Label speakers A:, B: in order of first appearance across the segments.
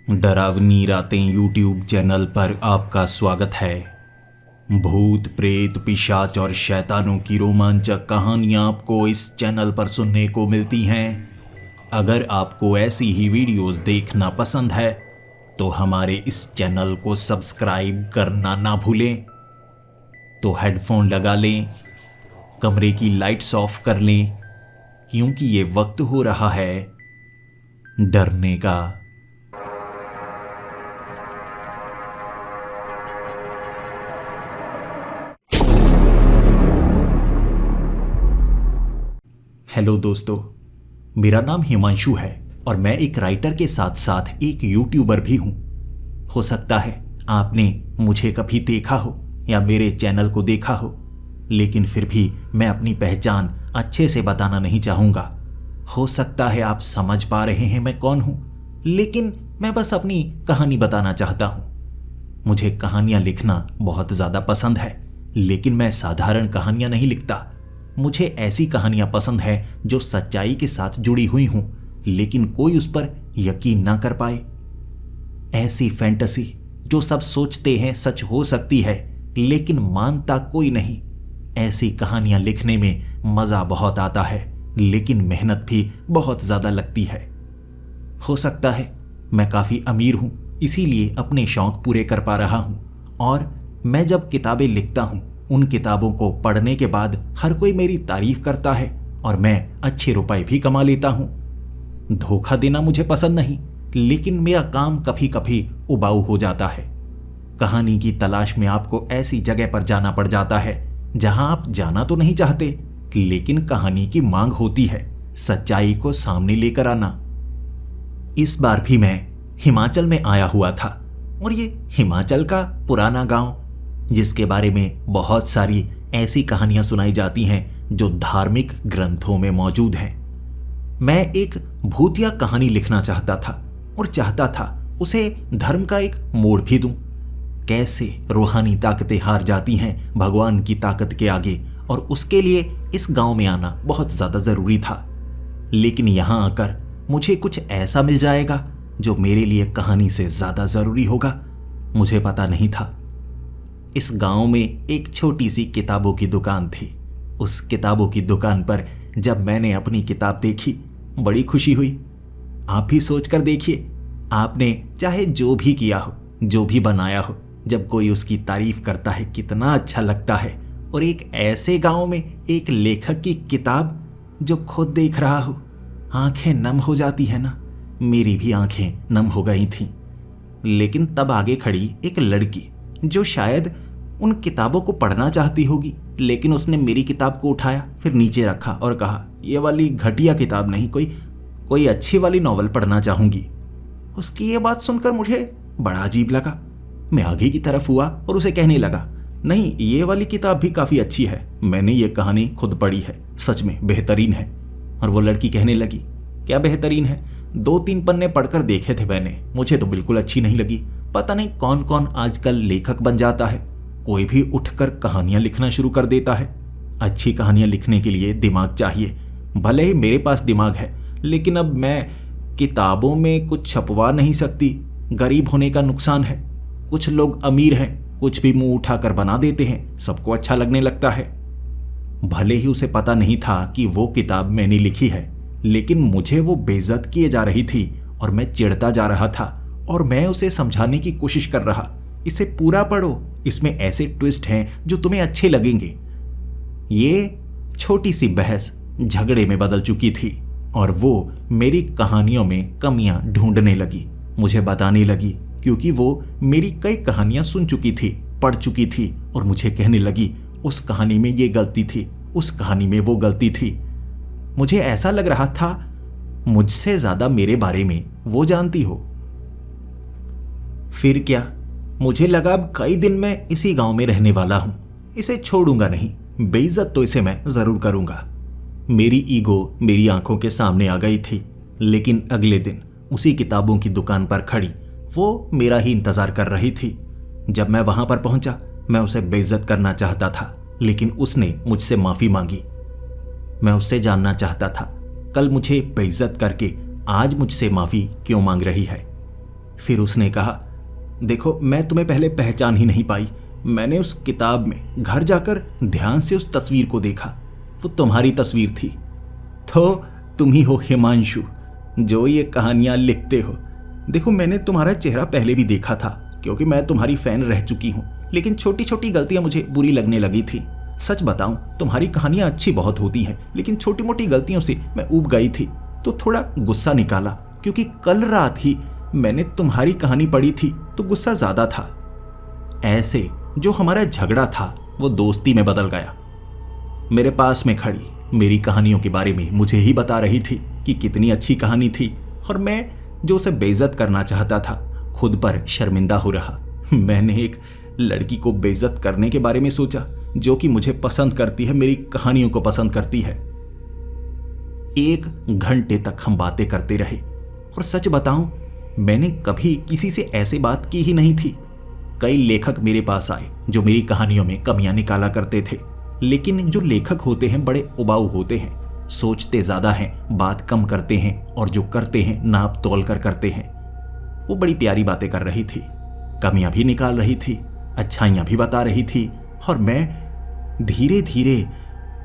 A: डरावनी रातें YouTube channel पर आपका स्वागत है। भूत प्रेत पिशाच और शैतानों की रोमांचक कहानियां आपको इस चैनल पर सुनने को मिलती हैं। अगर आपको ऐसी ही वीडियोस देखना पसंद है तो हमारे इस चैनल को सब्सक्राइब करना ना भूलें। तो हेडफोन लगा लें, कमरे की लाइट्स ऑफ कर लें, क्योंकि ये वक्त हो रहा है डरने का। हेलो दोस्तों, मेरा नाम हिमांशु है और मैं एक राइटर के साथ साथ एक यूट्यूबर भी हूँ। हो सकता है आपने मुझे कभी देखा हो या मेरे चैनल को देखा हो, लेकिन फिर भी मैं अपनी पहचान अच्छे से बताना नहीं चाहूँगा। हो सकता है आप समझ पा रहे हैं मैं कौन हूँ, लेकिन मैं बस अपनी कहानी बताना चाहता हूँ। मुझे कहानियाँ लिखना बहुत ज़्यादा पसंद है, लेकिन मैं साधारण कहानियाँ नहीं लिखता। मुझे ऐसी कहानियां पसंद है जो सच्चाई के साथ जुड़ी हुई हों, लेकिन कोई उस पर यकीन ना कर पाए। ऐसी फैंटेसी जो सब सोचते हैं सच हो सकती है, लेकिन मानता कोई नहीं। ऐसी कहानियां लिखने में मजा बहुत आता है, लेकिन मेहनत भी बहुत ज्यादा लगती है। हो सकता है मैं काफी अमीर हूं, इसीलिए अपने शौक पूरे कर पा रहा हूं, और मैं जब किताबें लिखता हूं उन किताबों को पढ़ने के बाद हर कोई मेरी तारीफ करता है और मैं अच्छे रुपए भी कमा लेता हूं। धोखा देना मुझे पसंद नहीं, लेकिन मेरा काम कभी कभी उबाऊ हो जाता है। कहानी की तलाश में आपको ऐसी जगह पर जाना पड़ जाता है जहां आप जाना तो नहीं चाहते, लेकिन कहानी की मांग होती है सच्चाई को सामने लेकर आना। इस बार भी मैं हिमाचल में आया हुआ था, और ये हिमाचल का पुराना गांव, जिसके बारे में बहुत सारी ऐसी कहानियां सुनाई जाती हैं जो धार्मिक ग्रंथों में मौजूद हैं। मैं एक भूतिया कहानी लिखना चाहता था, और चाहता था उसे धर्म का एक मोड़ भी दूं। कैसे रूहानी ताकतें हार जाती हैं भगवान की ताकत के आगे, और उसके लिए इस गांव में आना बहुत ज्यादा जरूरी था। लेकिन यहां आकर मुझे कुछ ऐसा मिल जाएगा जो मेरे लिए कहानी से ज्यादा जरूरी होगा। मुझे पता नहीं था। इस गांव में एक छोटी सी किताबों की दुकान थी। उस किताबों की दुकान पर जब मैंने अपनी किताब देखी, बड़ी खुशी हुई। आप भी सोच कर देखिए, आपने चाहे जो भी किया हो, जो भी बनाया हो, जब कोई उसकी तारीफ करता है कितना अच्छा लगता है। और एक ऐसे गांव में एक लेखक की किताब जो खुद देख रहा हो, आंखें नम हो जाती है ना। मेरी भी आंखें नम हो गई थीं। लेकिन तब आगे खड़ी एक लड़की जो शायद उन किताबों को पढ़ना चाहती होगी, लेकिन उसने मेरी किताब को उठाया, फिर नीचे रखा और कहा, ये वाली घटिया किताब नहीं, कोई अच्छी वाली नॉवल पढ़ना चाहूंगी। उसकी ये बात सुनकर मुझे बड़ा अजीब लगा। मैं आगे की तरफ हुआ और उसे कहने लगा, नहीं, ये वाली किताब भी काफी अच्छी है, मैंने ये कहानी खुद पढ़ी है, सच में बेहतरीन है। और वो लड़की कहने लगी, क्या बेहतरीन है? 2-3 पन्ने पढ़कर देखे थे मैंने, मुझे तो बिल्कुल अच्छी नहीं लगी। पता नहीं कौन कौन आजकल लेखक बन जाता है, कोई भी उठकर कहानियां लिखना शुरू कर देता है। अच्छी कहानियां लिखने के लिए दिमाग चाहिए। भले ही मेरे पास दिमाग है, लेकिन अब मैं किताबों में कुछ छपवा नहीं सकती। गरीब होने का नुकसान है। कुछ लोग अमीर हैं, कुछ भी मुंह उठाकर बना देते हैं, सबको अच्छा लगने लगता है। भले ही उसे पता नहीं था कि वो किताब मैंने लिखी है, लेकिन मुझे वो बेइज्जत किए जा रही थी और मैं चिढ़ता जा रहा था। और मैं उसे समझाने की कोशिश कर रहा, इसे पूरा पढ़ो, इसमें ऐसे ट्विस्ट हैं जो तुम्हें अच्छे लगेंगे। ये छोटी सी बहस झगड़े में बदल चुकी थी, और वो मेरी कहानियों में कमियां ढूंढने लगी, मुझे बताने लगी, क्योंकि वो मेरी कई कहानियां सुन चुकी थी, पढ़ चुकी थी, और मुझे कहने लगी, उस कहानी में ये गलती थी, उस कहानी में वो गलती थी। मुझे ऐसा लग रहा था मुझसे ज्यादा मेरे बारे में वो जानती हो। फिर क्या, मुझे लगा अब कई दिन मैं इसी गांव में रहने वाला हूं, इसे छोड़ूंगा नहीं, बेइज्जत तो इसे मैं जरूर करूंगा। मेरी ईगो मेरी आंखों के सामने आ गई थी। लेकिन अगले दिन उसी किताबों की दुकान पर खड़ी वो मेरा ही इंतजार कर रही थी। जब मैं वहां पर पहुंचा, मैं उसे बेइज्जत करना चाहता था, लेकिन उसने मुझसे माफी मांगी। मैं उससे जानना चाहता था, कल मुझे बेइज्जत करके आज मुझसे माफी क्यों मांग रही है। फिर उसने कहा, देखो मैं तुम्हें पहले पहचान ही नहीं पाई। मैंने उस किताब में घर जाकर ध्यान से उस तस्वीर को देखा, वो तुम्हारी तस्वीर थी। तो तुम ही हो हिमांशु जो ये कहानियां लिखते हो। देखो मैंने तुम्हारा चेहरा पहले भी देखा था क्योंकि मैं तुम्हारी फैन रह चुकी हूँ, लेकिन छोटी छोटी गलतियां मुझे बुरी लगने लगी थी। सच बताऊं तुम्हारी कहानियां अच्छी बहुत होती हैं, लेकिन छोटी मोटी गलतियों से मैं ऊब गई थी तो थोड़ा गुस्सा निकाला, क्योंकि कल रात ही मैंने तुम्हारी कहानी पढ़ी थी तो गुस्सा ज्यादा था। ऐसे जो हमारा झगड़ा था वो दोस्ती में बदल गया। मेरे पास में खड़ी मेरी कहानियों के बारे में मुझे ही बता रही थी कि कितनी अच्छी कहानी थी, और मैं जो उसे बेइज्जत करना चाहता था खुद पर शर्मिंदा हो रहा। मैंने एक लड़की को बेइज्जत करने के बारे में सोचा जो कि मुझे पसंद करती है, मेरी कहानियों को पसंद करती है। 1 घंटे तक हम बातें करते रहे, और सच बताऊं मैंने कभी किसी से ऐसे बात की ही नहीं थी। कई लेखक मेरे पास आए जो मेरी कहानियों में कमियां निकाला करते थे, लेकिन जो लेखक होते हैं बड़े उबाऊ होते हैं, सोचते ज्यादा हैं, बात कम करते हैं, और जो करते हैं नाप तोल कर करते हैं। वो बड़ी प्यारी बातें कर रही थी, कमियां भी निकाल रही थी, अच्छाइयां भी बता रही थी, और मैं धीरे धीरे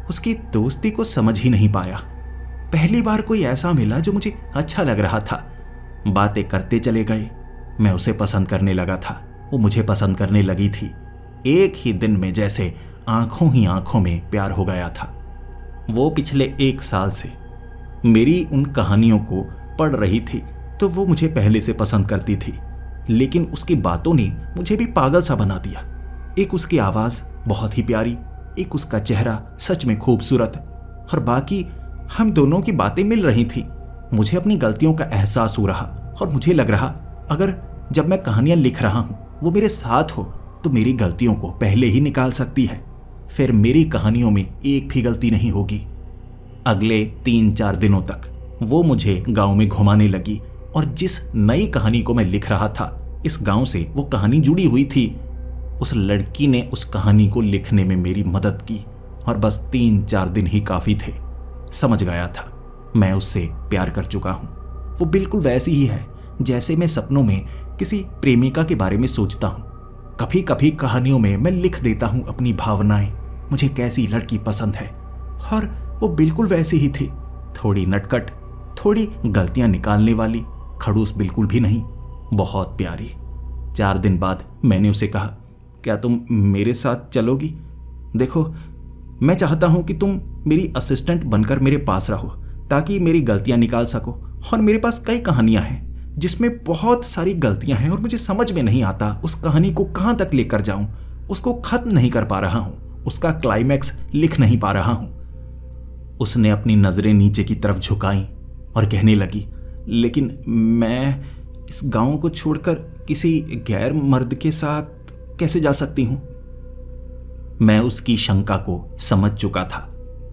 A: उसकी दोस्ती को समझ ही नहीं पाया। पहली बार कोई ऐसा मिला जो मुझे अच्छा लग रहा था। बातें करते चले गए, मैं उसे पसंद करने लगा था, वो मुझे पसंद करने लगी थी। एक ही दिन में जैसे आंखों ही आंखों में प्यार हो गया था। वो पिछले 1 साल से मेरी उन कहानियों को पढ़ रही थी, तो वो मुझे पहले से पसंद करती थी, लेकिन उसकी बातों ने मुझे भी पागल सा बना दिया। एक उसकी आवाज़ बहुत ही प्यारी, एक उसका चेहरा सच में खूबसूरत, और बाकी हम दोनों की बातें मिल रही थी। मुझे अपनी गलतियों का एहसास हो रहा, और मुझे लग रहा अगर जब मैं कहानियां लिख रहा हूं वो मेरे साथ हो तो मेरी गलतियों को पहले ही निकाल सकती है, फिर मेरी कहानियों में एक भी गलती नहीं होगी। अगले 3-4 दिनों तक वो मुझे गांव में घुमाने लगी, और जिस नई कहानी को मैं लिख रहा था इस गांव से वो कहानी जुड़ी हुई थी। उस लड़की ने उस कहानी को लिखने में मेरी मदद की, और बस 3-4 दिन ही काफ़ी थे। समझ गया था मैं उससे प्यार कर चुका हूँ। वो बिल्कुल वैसी ही है जैसे मैं सपनों में किसी प्रेमिका के बारे में सोचता हूँ। कभी कभी कहानियों में मैं लिख देता हूँ अपनी भावनाएं, मुझे कैसी लड़की पसंद है, और वो बिल्कुल वैसी ही थी। थोड़ी नटखट, थोड़ी गलतियां निकालने वाली, खड़ूस बिल्कुल भी नहीं, बहुत प्यारी। 4 दिन बाद मैंने उसे कहा, क्या तुम मेरे साथ चलोगी? देखो मैं चाहता हूं कि तुम मेरी असिस्टेंट बनकर मेरे पास रहो ताकि मेरी गलतियां निकाल सको, और मेरे पास कई कहानियां हैं जिसमें बहुत सारी गलतियां हैं, और मुझे समझ में नहीं आता उस कहानी को कहां तक लेकर जाऊं। उसको खत्म नहीं कर पा रहा हूं, उसका क्लाइमैक्स लिख नहीं पा रहा हूं। उसने अपनी नजरें नीचे की तरफ झुकाई और कहने लगी, लेकिन मैं इस गांव को छोड़कर किसी गैर मर्द के साथ कैसे जा सकती हूं? मैं उसकी शंका को समझ चुका था।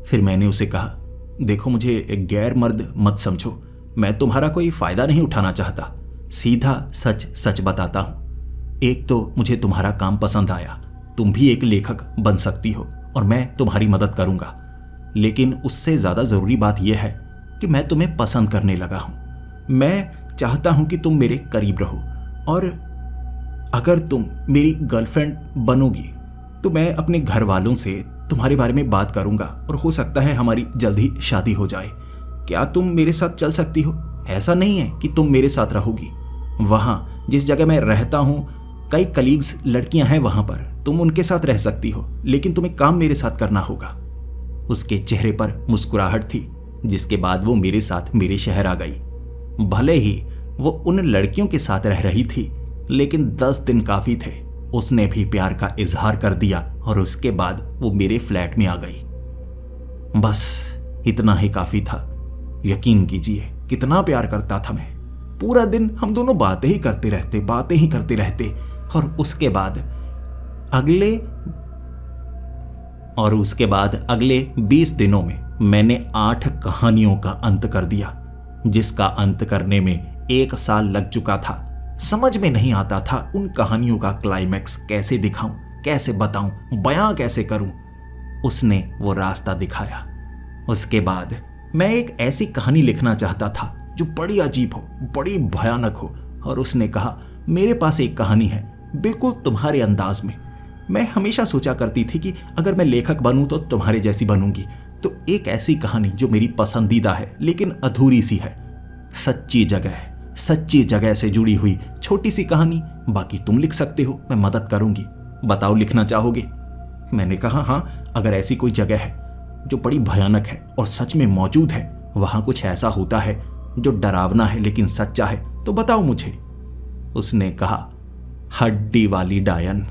A: फिर मैंने उसे कहा, देखो मुझे गैर मर्द मत समझो, मैं तुम्हारा कोई फायदा नहीं उठाना चाहता, सीधा सच सच बताता हूं। एक तो मुझे तुम्हारा काम पसंद आया, तुम भी एक लेखक बन सकती हो और मैं तुम्हारी मदद करूंगा, लेकिन उससे ज्यादा जरूरी बात यह है कि मैं तुम्हें पसंद करने लगा हूं। मैं चाहता हूं कि तुम मेरे करीब रहो, और अगर तुम मेरी गर्लफ्रेंड बनोगी तो मैं अपने घर वालों से तुम्हारे बारे में बात करूंगा, और हो सकता है हमारी जल्द ही शादी हो जाए। क्या तुम मेरे साथ चल सकती हो? ऐसा नहीं है कि तुम मेरे साथ रहोगी, वहाँ जिस जगह मैं रहता हूँ कई कलीग्स लड़कियां हैं, वहाँ पर तुम उनके साथ रह सकती हो, लेकिन तुम्हें काम मेरे साथ करना होगा। उसके चेहरे पर मुस्कुराहट थी, जिसके बाद वो मेरे साथ मेरे शहर आ गई। भले ही वो उन लड़कियों के साथ रह रही थी, लेकिन 10 दिन काफ़ी थे। उसने भी प्यार का इजहार कर दिया, और उसके बाद वो मेरे फ्लैट में आ गई। बस इतना ही काफ़ी था। यकीन कीजिए कितना प्यार करता था मैं। पूरा दिन हम दोनों बातें ही करते रहते, और उसके बाद अगले 20 दिनों में मैंने 8 कहानियों का अंत कर दिया, जिसका अंत करने में 1 साल लग चुका था। समझ में नहीं आता था उन कहानियों का क्लाइमैक्स कैसे दिखाऊं, कैसे बताऊं, बयां कैसे करूं। उसने वो रास्ता दिखाया। उसके बाद मैं एक ऐसी कहानी लिखना चाहता था जो बड़ी अजीब हो, बड़ी भयानक हो, और उसने कहा, मेरे पास एक कहानी है, बिल्कुल तुम्हारे अंदाज में। मैं हमेशा सोचा करती थी कि अगर मैं लेखक बनूं तो तुम्हारे जैसी बनूंगी। तो एक ऐसी कहानी जो मेरी पसंदीदा है लेकिन अधूरी सी है। सच्ची जगह से जुड़ी हुई छोटी सी कहानी। बाकी तुम लिख सकते हो, मैं मदद करूंगी। बताओ, लिखना चाहोगे? मैंने कहा, हाँ, अगर ऐसी कोई जगह है जो बड़ी भयानक है और सच में मौजूद है, वहां कुछ ऐसा होता है जो डरावना है लेकिन सच्चा है, तो बताओ मुझे। उसने कहा, हड्डी वाली डायन।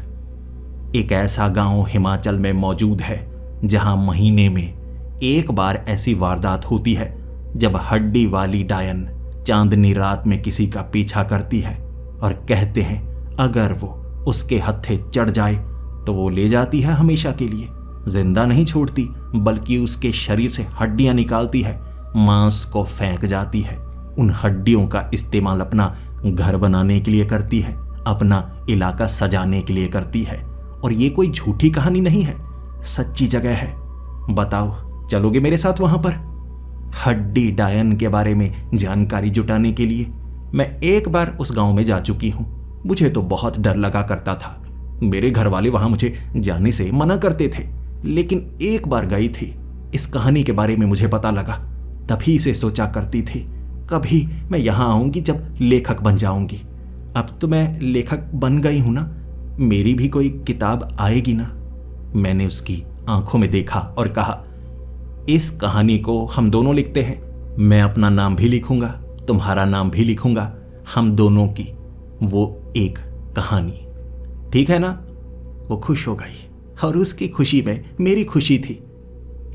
A: एक ऐसा गांव हिमाचल में मौजूद है जहां महीने में एक बार ऐसी वारदात होती है जब हड्डी वाली डायन चांदनी रात में किसी का पीछा करती है और कहते हैं अगर वो उसके हत्थे चढ़ जाए तो वो ले जाती है हमेशा के लिए। जिंदा नहीं छोड़ती, बल्कि उसके शरीर से हड्डियां निकालती है, मांस को फेंक जाती है। उन हड्डियों का इस्तेमाल अपना घर बनाने के लिए करती है, अपना इलाका सजाने के लिए करती है। और ये कोई झूठी कहानी नहीं है, सच्ची जगह है। बताओ, चलोगे मेरे साथ वहां पर? हड्डी डायन के बारे में जानकारी जुटाने के लिए मैं एक बार उस गांव में जा चुकी हूं। मुझे तो बहुत डर लगा करता था। मेरे घर वाले वहां मुझे जाने से मना करते थे, लेकिन एक बार गई थी। इस कहानी के बारे में मुझे पता लगा, तभी से सोचा करती थी कभी मैं यहां आऊंगी जब लेखक बन जाऊंगी। अब तो मैं लेखक बन गई हूं ना, मेरी भी कोई किताब आएगी ना। मैंने उसकी आंखों में देखा और कहा, इस कहानी को हम दोनों लिखते हैं। मैं अपना नाम भी लिखूंगा, तुम्हारा नाम भी लिखूंगा, हम दोनों की वो एक कहानी, ठीक है ना? वो खुश हो गई और उसकी खुशी में मेरी खुशी थी।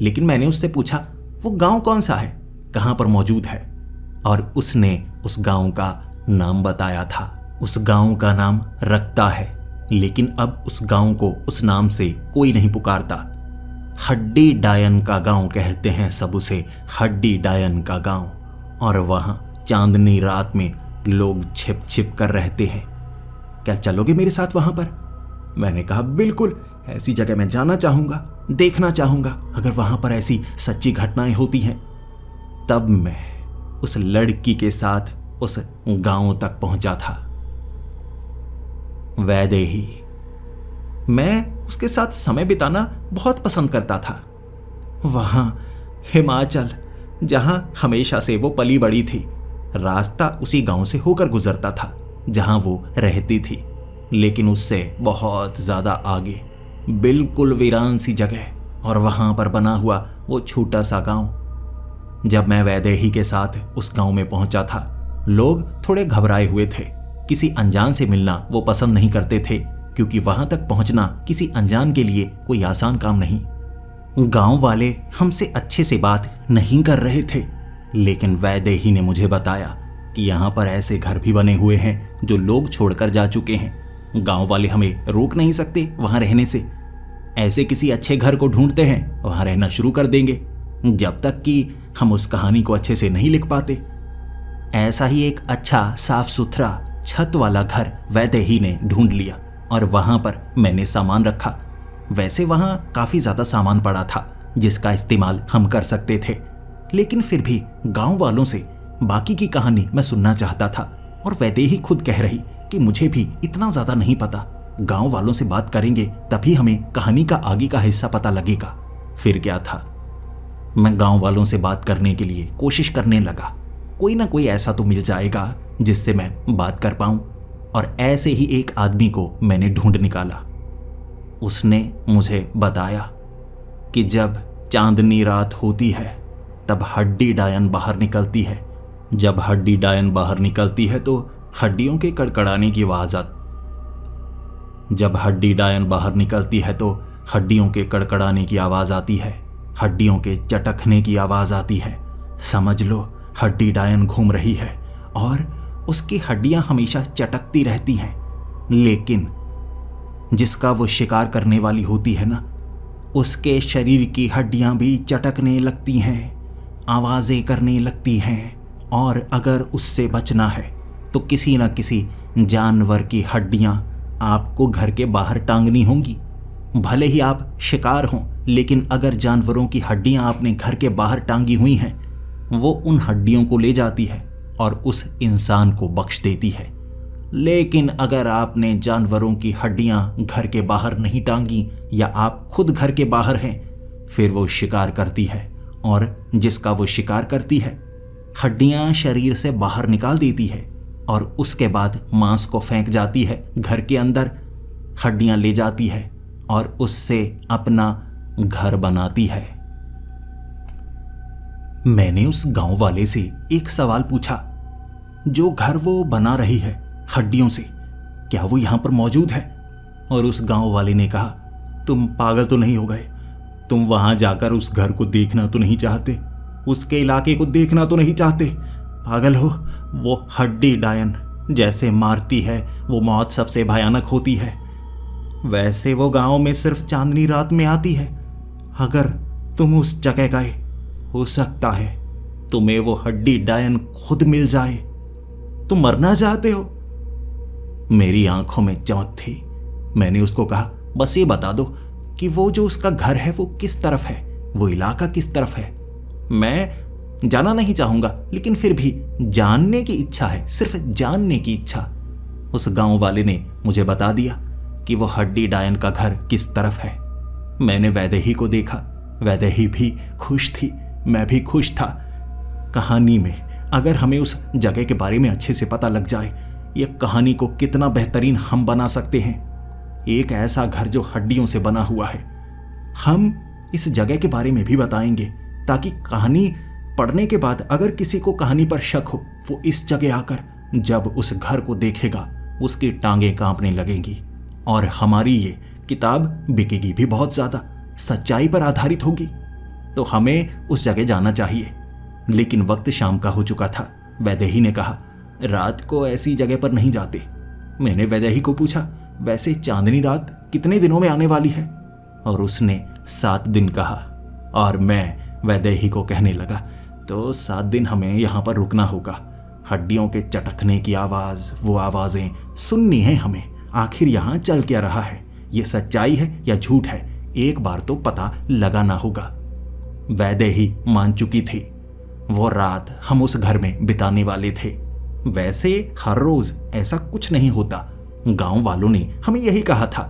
A: लेकिन मैंने उससे पूछा, वो गांव कौन सा है, कहां पर मौजूद है? और उसने उस गांव का नाम बताया था। उस गांव का नाम रक्ता है, लेकिन अब उस गांव को उस नाम से कोई नहीं पुकारता। हड्डी डायन का गांव कहते हैं सब उसे, हड्डी डायन का गांव। और वहां चांदनी रात में लोग छिप छिप कर रहते हैं। क्या चलोगे मेरे साथ वहां पर? मैंने कहा, बिल्कुल, ऐसी जगह मैं जाना चाहूंगा, देखना चाहूंगा। अगर वहां पर ऐसी सच्ची घटनाएं होती हैं। तब मैं उस लड़की के साथ उस गांव तक पहुंचा था, वैदेही। मैं उसके साथ समय बिताना बहुत पसंद करता था। वहां हिमाचल, जहां हमेशा से वो पली बड़ी थी, रास्ता उसी गांव से होकर गुजरता था जहां वो रहती थी, लेकिन उससे बहुत ज्यादा आगे, बिल्कुल वीरान सी जगह, और वहां पर बना हुआ वो छोटा सा गांव। जब मैं वैदेही के साथ उस गांव में पहुंचा था, लोग थोड़े घबराए हुए थे। किसी अनजान से मिलना वो पसंद नहीं करते थे, क्योंकि वहां तक पहुंचना किसी अनजान के लिए कोई आसान काम नहीं। गांव वाले हमसे अच्छे से बात नहीं कर रहे थे, लेकिन वैदेही ने मुझे बताया कि यहाँ पर ऐसे घर भी बने हुए हैं जो लोग छोड़कर जा चुके हैं। गांव वाले हमें रोक नहीं सकते वहां रहने से। ऐसे किसी अच्छे घर को ढूंढते हैं, वहां रहना शुरू कर देंगे, जब तक कि हम उस कहानी को अच्छे से नहीं लिख पाते। ऐसा ही एक अच्छा साफ सुथरा छत वाला घर वैदेही ने ढूंढ लिया और वहां पर मैंने सामान रखा। वैसे वहां काफी ज्यादा सामान पड़ा था जिसका इस्तेमाल हम कर सकते थे, लेकिन फिर भी गांव वालों से बाकी की कहानी मैं सुनना चाहता था। और वैदेही खुद कह रही कि मुझे भी इतना ज्यादा नहीं पता, गांव वालों से बात करेंगे तभी हमें कहानी का आगे का हिस्सा पता लगेगा। फिर क्या था, मैं गांव वालों से बात करने के लिए कोशिश करने लगा। कोई ना कोई ऐसा तो मिल जाएगा जिससे मैं बात कर पाऊं, और ऐसे ही एक आदमी को मैंने ढूंढ निकाला। उसने मुझे बताया कि जब चांदनी रात होती है तब हड्डी डायन बाहर निकलती है। जब हड्डी डायन बाहर निकलती है तो हड्डियों के कड़कड़ाने की आवाज जब हड्डी डायन बाहर निकलती है तो हड्डियों के कड़कड़ाने की आवाज आती है, हड्डियों के चटकने की आवाज आती है। समझ लो हड्डी डायन घूम रही है और उसकी हड्डियां हमेशा चटकती रहती हैं, लेकिन जिसका वो शिकार करने वाली होती है ना, उसके शरीर की हड्डियां भी चटकने लगती हैं, आवाजें करने लगती हैं। और अगर उससे बचना है तो किसी न किसी जानवर की हड्डियां आपको घर के बाहर टांगनी होंगी। भले ही आप शिकार हों, लेकिन अगर जानवरों की हड्डियां आपने घर के बाहर टांगी हुई हैं, वो उन हड्डियों को ले जाती है और उस इंसान को बख्श देती है। लेकिन अगर आपने जानवरों की हड्डियां घर के बाहर नहीं टांगी या आप खुद घर के बाहर हैं, फिर वो शिकार करती है और जिसका वो शिकार करती है हड्डियां शरीर से बाहर निकाल देती है और उसके बाद मांस को फेंक जाती है घर के अंदर, हड्डियां ले जाती है और उससे अपना घर बनाती है। मैंने उस गांव वाले से एक सवाल पूछा, जो घर वो बना रही है हड्डियों से, क्या वो यहां पर मौजूद है? और उस गांव वाले ने कहा, तुम पागल तो नहीं हो गए? तुम वहां जाकर उस घर को देखना तो नहीं चाहते? उसके इलाके को देखना तो नहीं चाहते? पागल हो? वो हड्डी डायन जैसे मारती है, वो मौत सबसे भयानक होती है। वैसे वो गांव में सिर्फ चांदनी रात में आती है। अगर तुम उस जगह गए, हो सकता है तुम्हें वो हड्डी डायन खुद मिल जाए। तुम मरना चाहते हो? मेरी आंखों में चमक थी। मैंने उसको कहा, बस ये बता दो कि वो जो उसका घर है वो किस तरफ है, वो इलाका किस तरफ है। मैं जाना नहीं चाहूंगा, लेकिन फिर भी जानने की इच्छा है, सिर्फ जानने की इच्छा। उस गांव वाले ने मुझे बता दिया कि वो हड्डी डायन का घर किस तरफ है। मैंने वैदेही को देखा। वैदेही भी खुश थी, मैं भी खुश था। कहानी में अगर हमें उस जगह के बारे में अच्छे से पता लग जाए, ये कहानी को कितना बेहतरीन हम बना सकते हैं। एक ऐसा घर जो हड्डियों से बना हुआ है। हम इस जगह के बारे में भी बताएंगे ताकि कहानी पढ़ने के बाद अगर किसी को कहानी पर शक हो, वो इस जगह आकर जब उस घर को देखेगा उसकी टांगें कांपने लगेंगी और हमारी ये किताब बिकेगी भी बहुत ज़्यादा, सच्चाई पर आधारित होगी। तो हमें उस जगह जाना चाहिए। लेकिन वक्त शाम का हो चुका था। वैदेही ने कहा, रात को ऐसी जगह पर नहीं जाते। मैंने वैदेही को पूछा, वैसे चांदनी रात कितने दिनों में आने वाली है? और उसने 7 दिन कहा। और मैं वैदेही को कहने लगा, तो 7 दिन हमें यहाँ पर रुकना होगा। हड्डियों के चटकने की आवाज़, वो आवाज़ें सुननी है हमें। आखिर यहाँ चल क्या रहा है? ये सच्चाई है या झूठ है? एक बार तो पता लगाना होगा। वैदेही मान चुकी थी। वो रात हम उस घर में बिताने वाले थे। वैसे हर रोज ऐसा कुछ नहीं होता। गांव वालों ने हमें यही कहा था।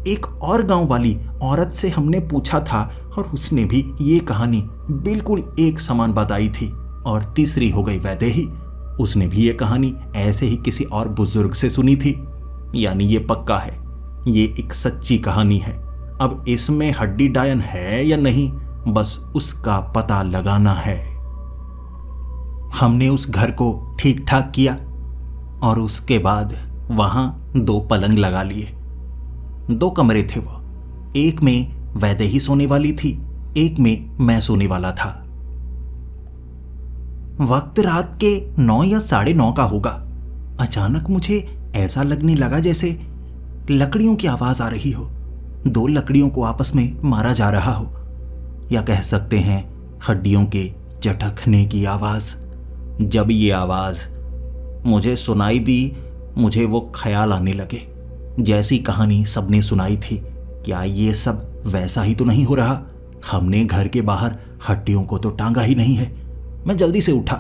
A: एक और गांव वाली औरत से हमने पूछा था और उसने भी ये कहानी बिल्कुल एक समान बताई थी। और तीसरी हो गई वैदेही, उसने भी ये कहानी ऐसे ही किसी और बुजुर्ग से सुनी थी। यानी ये पक्का है, ये एक सच्ची कहानी है। अब इसमें हड्डी डायन है या नहीं, बस उसका पता लगाना है। हमने उस घर को ठीक ठाक किया और उसके बाद वहां 2 पलंग लगा लिए। 2 कमरे थे वो। एक में वैदेही सोने वाली थी, एक में मैं सोने वाला था। वक्त रात के 9 या 9:30 का होगा। अचानक मुझे ऐसा लगने लगा जैसे लकड़ियों की आवाज आ रही हो। 2 लकड़ियों को आपस में मारा जा रहा हो, या कह सकते हैं हड्डियों के चटकने की आवाज। जब ये आवाज मुझे सुनाई दी, मुझे वो ख्याल आने लगे जैसी कहानी सबने सुनाई थी। क्या ये सब वैसा ही तो नहीं हो रहा? हमने घर के बाहर हड्डियों को तो टांगा ही नहीं है। मैं जल्दी से उठा।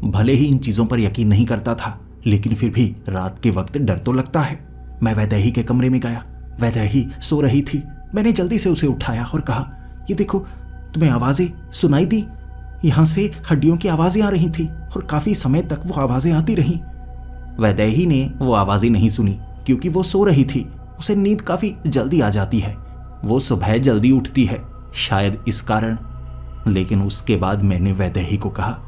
A: भले ही इन चीजों पर यकीन नहीं करता था, लेकिन फिर भी रात के वक्त डर तो लगता है। मैं वैदेही के कमरे में गया। वैदेही सो रही थी। मैंने जल्दी से उसे उठाया और कहा, ये देखो, तुम्हें आवाजें सुनाई दी? यहां से हड्डियों की आवाजें आ रही थी और काफी समय तक वो आवाजें आती रहीं। वैदेही ने वो आवाजें नहीं सुनी क्योंकि वो सो रही थी। उसे नींद काफी जल्दी आ जाती है। वो सुबह जल्दी उठती है, शायद इस कारण। लेकिन उसके बाद मैंने वैदेही को कहा,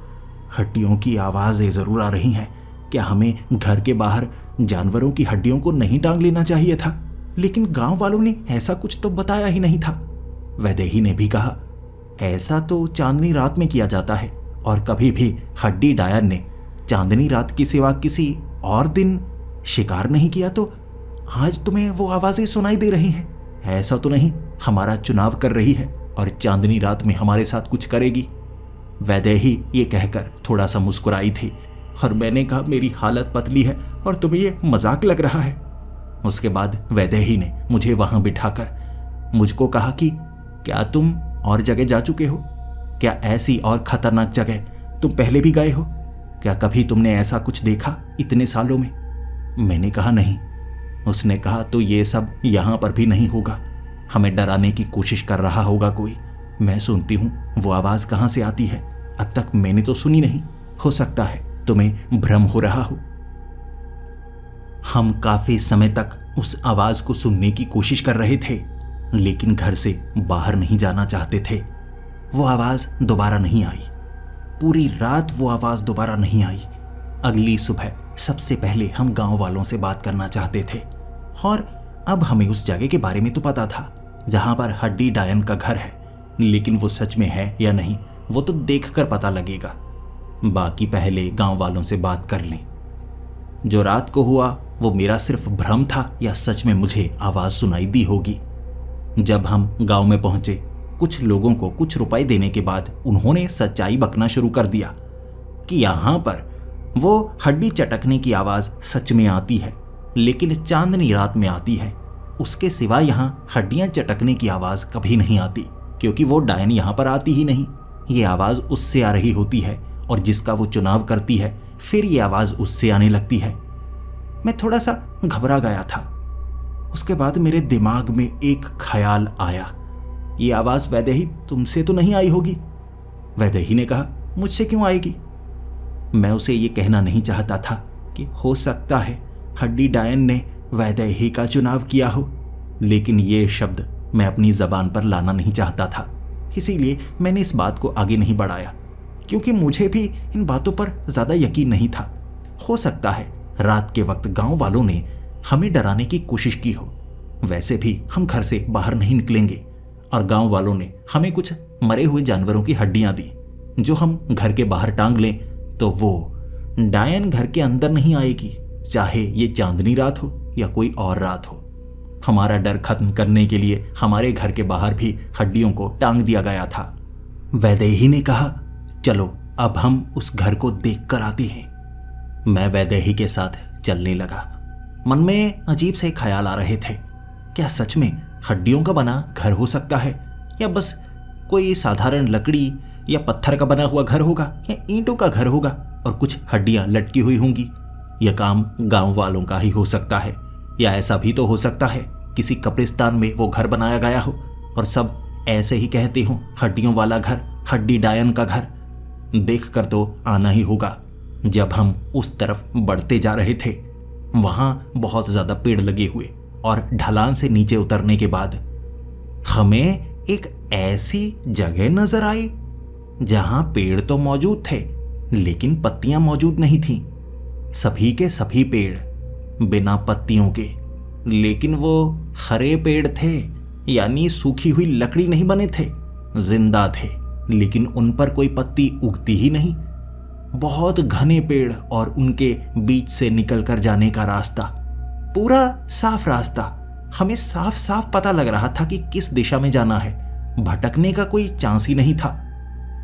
A: हड्डियों की आवाजें जरूर आ रही हैं। क्या हमें घर के बाहर जानवरों की हड्डियों को नहीं टांग लेना चाहिए था? लेकिन गांव वालों ने ऐसा कुछ तो बताया ही नहीं था। वैदेही ने भी कहा, ऐसा तो चांदनी रात में किया जाता है और कभी भी हड्डी डायन ने चांदनी रात के सिवा किसी और दिन शिकार नहीं किया, तो आज तुम्हें वो आवाजें सुनाई दे रही हैं। ऐसा तो नहीं हमारा चुनाव कर रही है और चांदनी रात में हमारे साथ कुछ करेगी? वैदेही ये कहकर थोड़ा सा मुस्कुराई थी और मैंने कहा, मेरी हालत पतली है और तुम्हें ये मजाक लग रहा है। उसके बाद वैदेही ने मुझे वहां बिठाकर मुझको कहा कि क्या तुम और जगह जा चुके हो? क्या ऐसी और खतरनाक जगह तुम पहले भी गए हो? क्या कभी तुमने ऐसा कुछ देखा इतने सालों में? मैंने कहा नहीं। उसने कहा तो ये सब यहाँ पर भी नहीं होगा, हमें डराने की कोशिश कर रहा होगा कोई। मैं सुनती हूँ वो आवाज़ कहाँ से आती है, अब तक मैंने तो सुनी नहीं, हो सकता है तुम्हें भ्रम हो रहा हो। हम काफी समय तक उस आवाज को सुनने की कोशिश कर रहे थे, लेकिन घर से बाहर नहीं जाना चाहते थे। वो आवाज दोबारा नहीं आई। पूरी रात वो आवाज दोबारा नहीं आई। अगली सुबह सबसे पहले हम गांव वालों से बात करना चाहते थे, और अब हमें उस जगह के बारे में तो पता था जहां पर हड्डी डायन का घर है, लेकिन वो सच में है या नहीं वो तो देखकर पता लगेगा। बाकी पहले गांव वालों से बात कर लें। जो रात को हुआ वो मेरा सिर्फ भ्रम था या सच में मुझे आवाज सुनाई दी होगी। जब हम गांव में पहुंचे, कुछ लोगों को कुछ रुपए देने के बाद उन्होंने सच्चाई बकना शुरू कर दिया कि यहां पर वो हड्डी चटकने की आवाज सच में आती है, लेकिन चांदनी रात में आती है। उसके सिवा यहां हड्डियां चटकने की आवाज कभी नहीं आती, क्योंकि वो डायन यहां पर आती ही नहीं। ये आवाज उससे आ रही होती है, और जिसका वो चुनाव करती है फिर ये आवाज उससे आने लगती है। मैं थोड़ा सा घबरा गया था। उसके बाद मेरे दिमाग में एक ख्याल आया, ये आवाज वैदेही तुमसे तो नहीं आई होगी। वैदेही ने कहा, मुझसे क्यों आएगी? मैं उसे ये कहना नहीं चाहता था कि हो सकता है हड्डी डायन ने वैदेही का चुनाव किया हो, लेकिन ये शब्द मैं अपनी जबान पर लाना नहीं चाहता था। इसीलिए मैंने इस बात को आगे नहीं बढ़ाया, क्योंकि मुझे भी इन बातों पर ज्यादा यकीन नहीं था। हो सकता है रात के वक्त गांव वालों ने हमें डराने की कोशिश की हो। वैसे भी हम घर से बाहर नहीं निकलेंगे, और गांव वालों ने हमें कुछ मरे हुए जानवरों की हड्डियां दी, जो हम घर के बाहर टांग लें तो वो डायन घर के अंदर नहीं आएगी, चाहे ये चांदनी रात हो या कोई और रात हो। हमारा डर खत्म करने के लिए हमारे घर के बाहर भी हड्डियों को टांग दिया गया था। वैदेही ने कहा, चलो अब हम उस घर को देख कर आते हैं। मैं वैदेही के साथ चलने लगा। मन में अजीब से ख्याल आ रहे थे, क्या सच में हड्डियों का बना घर हो सकता है, या बस कोई साधारण लकड़ी या पत्थर का बना हुआ घर होगा, या ईंटों का घर होगा और कुछ हड्डियां लटकी हुई होंगी। यह काम गांव वालों का ही हो सकता है, या ऐसा भी तो हो सकता है किसी कब्रिस्तान में वो घर बनाया गया हो और सब ऐसे ही कहते हो, हड्डियों वाला घर, हड्डी डायन का घर। देख कर तो आना ही होगा। जब हम उस तरफ बढ़ते जा रहे थे, वहां बहुत ज्यादा पेड़ लगे हुए, और ढलान से नीचे उतरने के बाद हमें एक ऐसी जगह नजर आई जहां पेड़ तो मौजूद थे, लेकिन पत्तियां मौजूद नहीं थीं। सभी के सभी पेड़ बिना पत्तियों के, लेकिन वो हरे पेड़ थे, यानी सूखी हुई लकड़ी नहीं बने थे, जिंदा थे, लेकिन उन पर कोई पत्ती उगती ही नहीं। बहुत घने पेड़ और उनके बीच से निकलकर जाने का रास्ता, पूरा साफ रास्ता। हमें साफ साफ पता लग रहा था कि किस दिशा में जाना है, भटकने का कोई चांस ही नहीं था।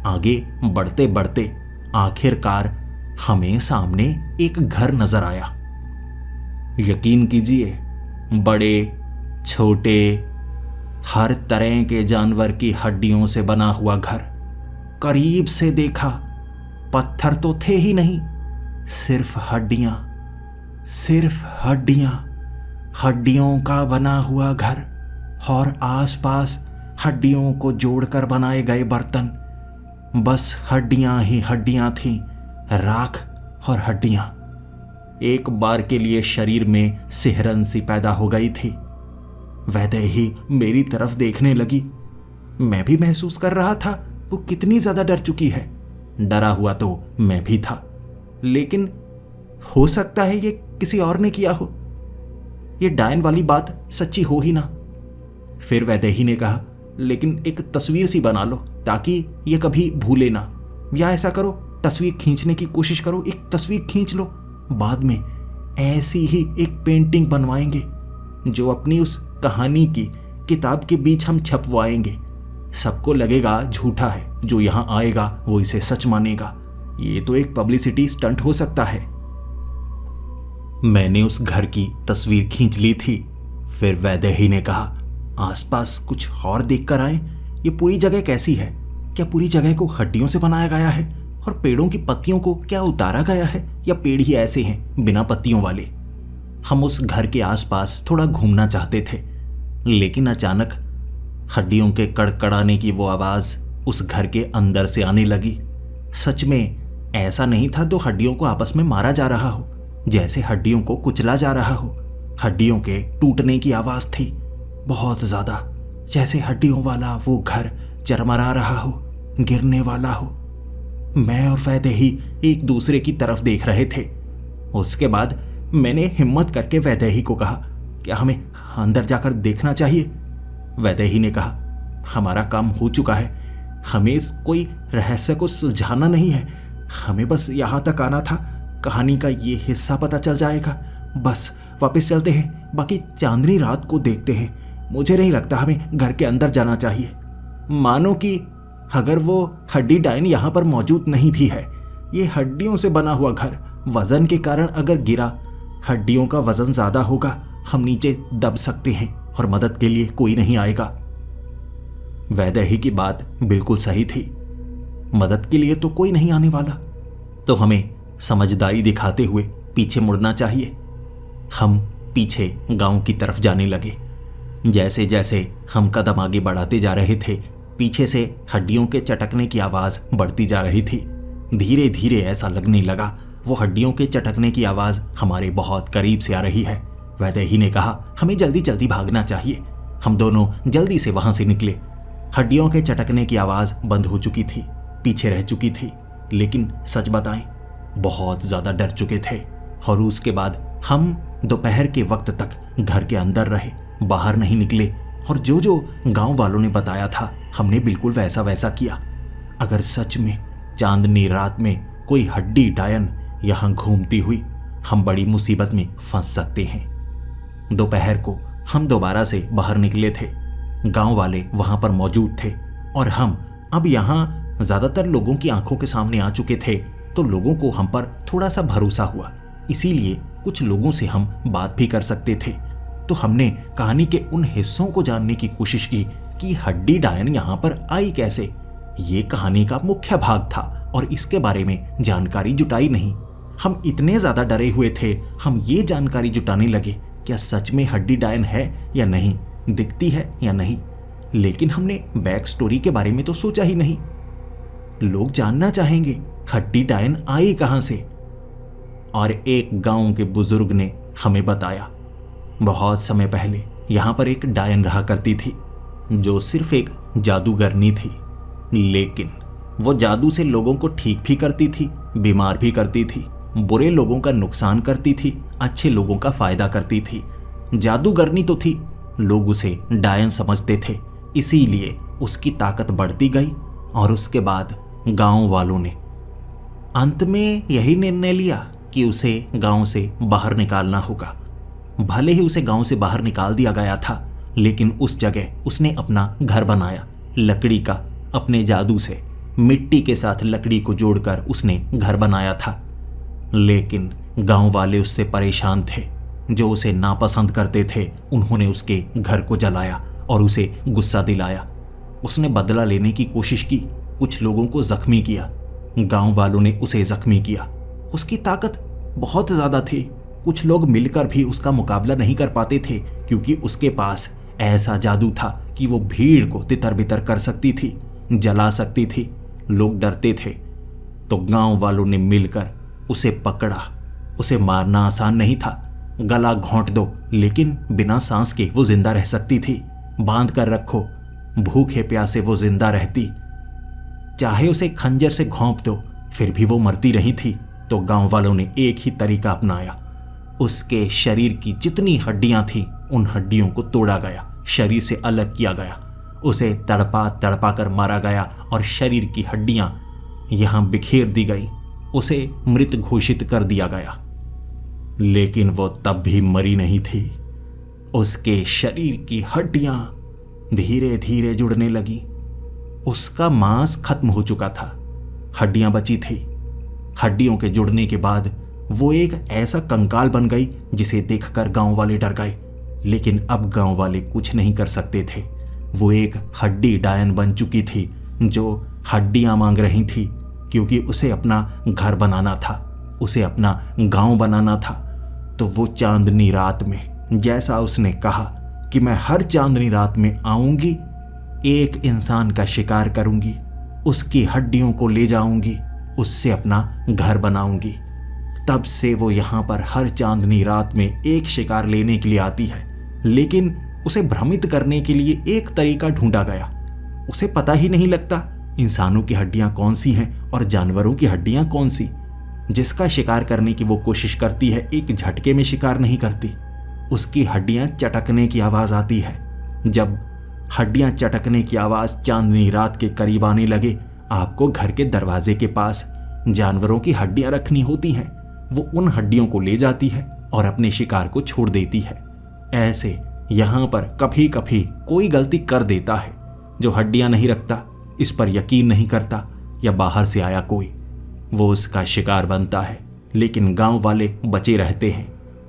A: आगे बढ़ते बढ़ते आखिरकार हमें सामने एक घर नजर आया। यकीन कीजिए, बड़े छोटे हर तरह के जानवर की हड्डियों से बना हुआ घर। करीब से देखा, पत्थर तो थे ही नहीं, सिर्फ हड्डियां, सिर्फ हड्डियां, हड्डियों का बना हुआ घर, और आसपास हड्डियों को जोड़कर बनाए गए बर्तन। बस हड्डियां ही हड्डियां थीं, राख और हड्डियां। एक बार के लिए शरीर में सिहरन सी पैदा हो गई थी। वैदेही मेरी तरफ देखने लगी। मैं भी महसूस कर रहा था वो कितनी ज्यादा डर चुकी है। डरा हुआ तो मैं भी था, लेकिन हो सकता है ये किसी और ने किया हो, ये डायन वाली बात सच्ची हो ही ना। फिर वैदेही ने कहा, लेकिन एक तस्वीर सी बना लो ताकि ये कभी भूले ना, या ऐसा करो तस्वीर खींचने की कोशिश करो, एक तस्वीर खींच लो, बाद में ऐसी ही एक पेंटिंग बनवाएंगे जो अपनी उस कहानी की किताब के बीच हम छपवाएंगे। सबको लगेगा झूठा है, जो यहां आएगा वो इसे सच मानेगा। ये तो एक पब्लिसिटी स्टंट हो सकता है। मैंने उस घर की तस्वीर खींच ली थी। फिर वैदेही ने कहा, आसपास कुछ और देख कर आए। ये पूरी जगह कैसी है? क्या पूरी जगह को हड्डियों से बनाया गया है और पेड़ों की पत्तियों को क्या उतारा गया है, या पेड़ ही ऐसे हैं बिना पत्तियों वाले? हम उस घर के आसपास थोड़ा घूमना चाहते थे, लेकिन अचानक हड्डियों के कड़कड़ाने की वो आवाज़ उस घर के अंदर से आने लगी। सच में ऐसा नहीं था तो हड्डियों को आपस में मारा जा रहा हो, जैसे हड्डियों को कुचला जा रहा हो। हड्डियों के टूटने की आवाज़ थी, बहुत ज़्यादा, जैसे हड्डियों वाला वो घर चरमरा रहा हो, गिरने वाला हो। मैं और वैदेही एक दूसरे की तरफ देख रहे थे। उसके बाद मैंने हिम्मत करके वैदेही को कहा, क्या हमें अंदर जाकर देखना चाहिए? वैदेही ने कहा, हमारा काम हो चुका है, हमें इस कोई रहस्य को सुलझाना नहीं है, हमें बस यहाँ तक आना था, कहानी का ये हिस्सा पता चल जाएगा, बस वापस चलते हैं, बाकी चांदनी रात को देखते हैं। मुझे नहीं लगता हमें घर के अंदर जाना चाहिए। मानो कि अगर वो हड्डी डायन यहाँ पर मौजूद नहीं भी है, ये हड्डियों से बना हुआ घर वजन के कारण अगर गिरा, हड्डियों का वजन ज़्यादा होगा, हम नीचे दब सकते हैं और मदद के लिए कोई नहीं आएगा। वैदेही की बात बिल्कुल सही थी, मदद के लिए तो कोई नहीं आने वाला, तो हमें समझदारी दिखाते हुए पीछे मुड़ना चाहिए। हम पीछे गांव की तरफ जाने लगे। जैसे जैसे हम कदम आगे बढ़ाते जा रहे थे, पीछे से हड्डियों के चटकने की आवाज़ बढ़ती जा रही थी। धीरे धीरे ऐसा लगने लगा वो हड्डियों के चटकने की आवाज़ हमारे बहुत करीब से आ रही है। वैदेही ने कहा, हमें जल्दी जल्दी भागना चाहिए। हम दोनों जल्दी से वहाँ से निकले। हड्डियों के चटकने की आवाज़ बंद हो चुकी थी, पीछे रह चुकी थी, लेकिन सच बताएं बहुत ज़्यादा डर चुके थे। और उसके बाद हम दोपहर के वक्त तक घर के अंदर रहे, बाहर नहीं निकले, और जो जो गांव वालों ने बताया था हमने बिल्कुल वैसा वैसा किया। अगर सच में चांदनी रात में कोई हड्डी डायन यहाँ घूमती हुई, हम बड़ी मुसीबत में फंस सकते हैं। दोपहर को हम दोबारा से बाहर निकले थे। गांव वाले वहां पर मौजूद थे और हम अब यहाँ ज़्यादातर लोगों की आंखों के सामने आ चुके थे, तो लोगों को हम पर थोड़ा सा भरोसा हुआ, इसीलिए कुछ लोगों से हम बात भी कर सकते थे। तो हमने कहानी के उन हिस्सों को जानने की कोशिश की कि हड्डी डायन यहाँ पर आई कैसे। ये कहानी का मुख्य भाग था और इसके बारे में जानकारी जुटाई नहीं। हम इतने ज़्यादा डरे हुए थे, हम ये जानकारी जुटाने लगे क्या सच में हड्डी डायन है या नहीं, दिखती है या नहीं, लेकिन हमने बैक स्टोरी के बारे में तो सोचा ही नहीं। लोग जानना चाहेंगे हड्डी डायन आई कहाँ से। और एक गांव के बुजुर्ग ने हमें बताया, बहुत समय पहले यहाँ पर एक डायन रहा करती थी जो सिर्फ एक जादूगरनी थी, लेकिन वो जादू से लोगों को ठीक भी करती थी, बीमार भी करती थी, बुरे लोगों का नुकसान करती थी, अच्छे लोगों का फायदा करती थी। जादूगरनी तो थी, लोग उसे डायन समझते थे, इसीलिए उसकी ताकत बढ़ती गई। और उसके बाद गांव वालों ने अंत में यही निर्णय लिया कि उसे गांव से बाहर निकालना होगा। भले ही उसे गांव से बाहर निकाल दिया गया था, लेकिन उस जगह उसने अपना घर बनाया लकड़ी का। अपने जादू से मिट्टी के साथ लकड़ी को जोड़कर उसने घर बनाया था। लेकिन गांव वाले उससे परेशान थे, जो उसे नापसंद करते थे। उन्होंने उसके घर को जलाया और उसे गुस्सा दिलाया। उसने बदला लेने की कोशिश की, कुछ लोगों को जख्मी किया, गांव वालों ने उसे जख्मी किया। उसकी ताकत बहुत ज़्यादा थी, कुछ लोग मिलकर भी उसका मुकाबला नहीं कर पाते थे, क्योंकि उसके पास ऐसा जादू था कि वो भीड़ को तितर बितर कर सकती थी, जला सकती थी। लोग डरते थे, तो गांव वालों ने मिलकर उसे पकड़ा। उसे मारना आसान नहीं था, गला घोंट दो, लेकिन बिना सांस के वो जिंदा रह सकती थी। बांध कर रखो, भूखे प्यासे वो जिंदा रहती। चाहे उसे खंजर से घोंप दो, फिर भी वो मरती नहीं थी। तो गांव वालों ने एक ही तरीका अपनाया, उसके शरीर की जितनी हड्डियां थीं, उन हड्डियों को तोड़ा गया, शरीर से अलग किया गया, उसे तड़पा तड़पा कर मारा गया और शरीर की हड्डियां यहां बिखेर दी गई। उसे मृत घोषित कर दिया गया। लेकिन वो तब भी मरी नहीं थी। उसके शरीर की हड्डियां धीरे धीरे जुड़ने लगी। उसका मांस खत्म हो चुका था, हड्डियां बची थी। हड्डियों के जुड़ने के बाद वो एक ऐसा कंकाल बन गई जिसे देखकर गांव वाले डर गए। लेकिन अब गांव वाले कुछ नहीं कर सकते थे। वो एक हड्डी डायन बन चुकी थी जो हड्डियां मांग रही थी, क्योंकि उसे अपना घर बनाना था, उसे अपना गांव बनाना था। तो वो चांदनी रात में, जैसा उसने कहा कि मैं हर चांदनी रात में आऊंगी, एक इंसान का शिकार करूंगी, उसकी हड्डियों को ले जाऊंगी, उससे अपना घर बनाऊंगी। तब से वो यहाँ पर हर चांदनी रात में एक शिकार लेने के लिए आती है, लेकिन उसे भ्रमित करने के लिए एक तरीका ढूंढा गया। उसे पता ही नहीं लगता इंसानों की हड्डियां कौन सी हैं और जानवरों की हड्डियां कौन सी। जिसका शिकार करने की वो कोशिश करती है, एक झटके में शिकार नहीं करती। उसकी हड्डियां चटकने की आवाज़ आती है। जब हड्डियां चटकने की आवाज़ चांदनी रात के करीब आने लगे, आपको घर के दरवाजे के पास जानवरों की हड्डियां रखनी होती हैं। वो उन हड्डियों को ले जाती है और अपने शिकार को छोड़ देती है। ऐसे यहाँ पर कभी कभी कोई गलती कर देता है जो हड्डियां नहीं रखता, इस पर यकीन नहीं करता, या बाहर से आया कोई, वो उसका शिकार बनता है। लेकिन गांव वाले बचे रहते हैं।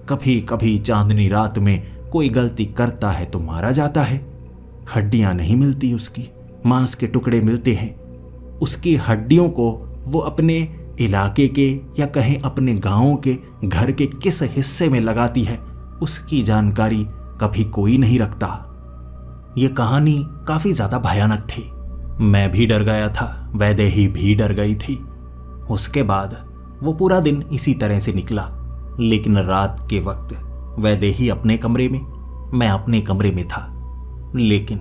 A: कभी कभी चांदनी रात में कोई गलती करता है तो मारा जाता है। हड्डियां नहीं मिलती, उसकी मांस के टुकड़े मिलते हैं। उसकी हड्डियों को वो अपने इलाके के या कहें अपने गांव के घर के किस हिस्से में लगाती है, उसकी जानकारी कभी कोई नहीं रखता। ये कहानी काफी ज्यादा भयानक थी। मैं भी डर गया था, वैदेही भी डर गई थी। उसके बाद वो पूरा दिन इसी तरह से निकला। लेकिन रात के वक्त वैदेही अपने कमरे में, मैं अपने कमरे में था। लेकिन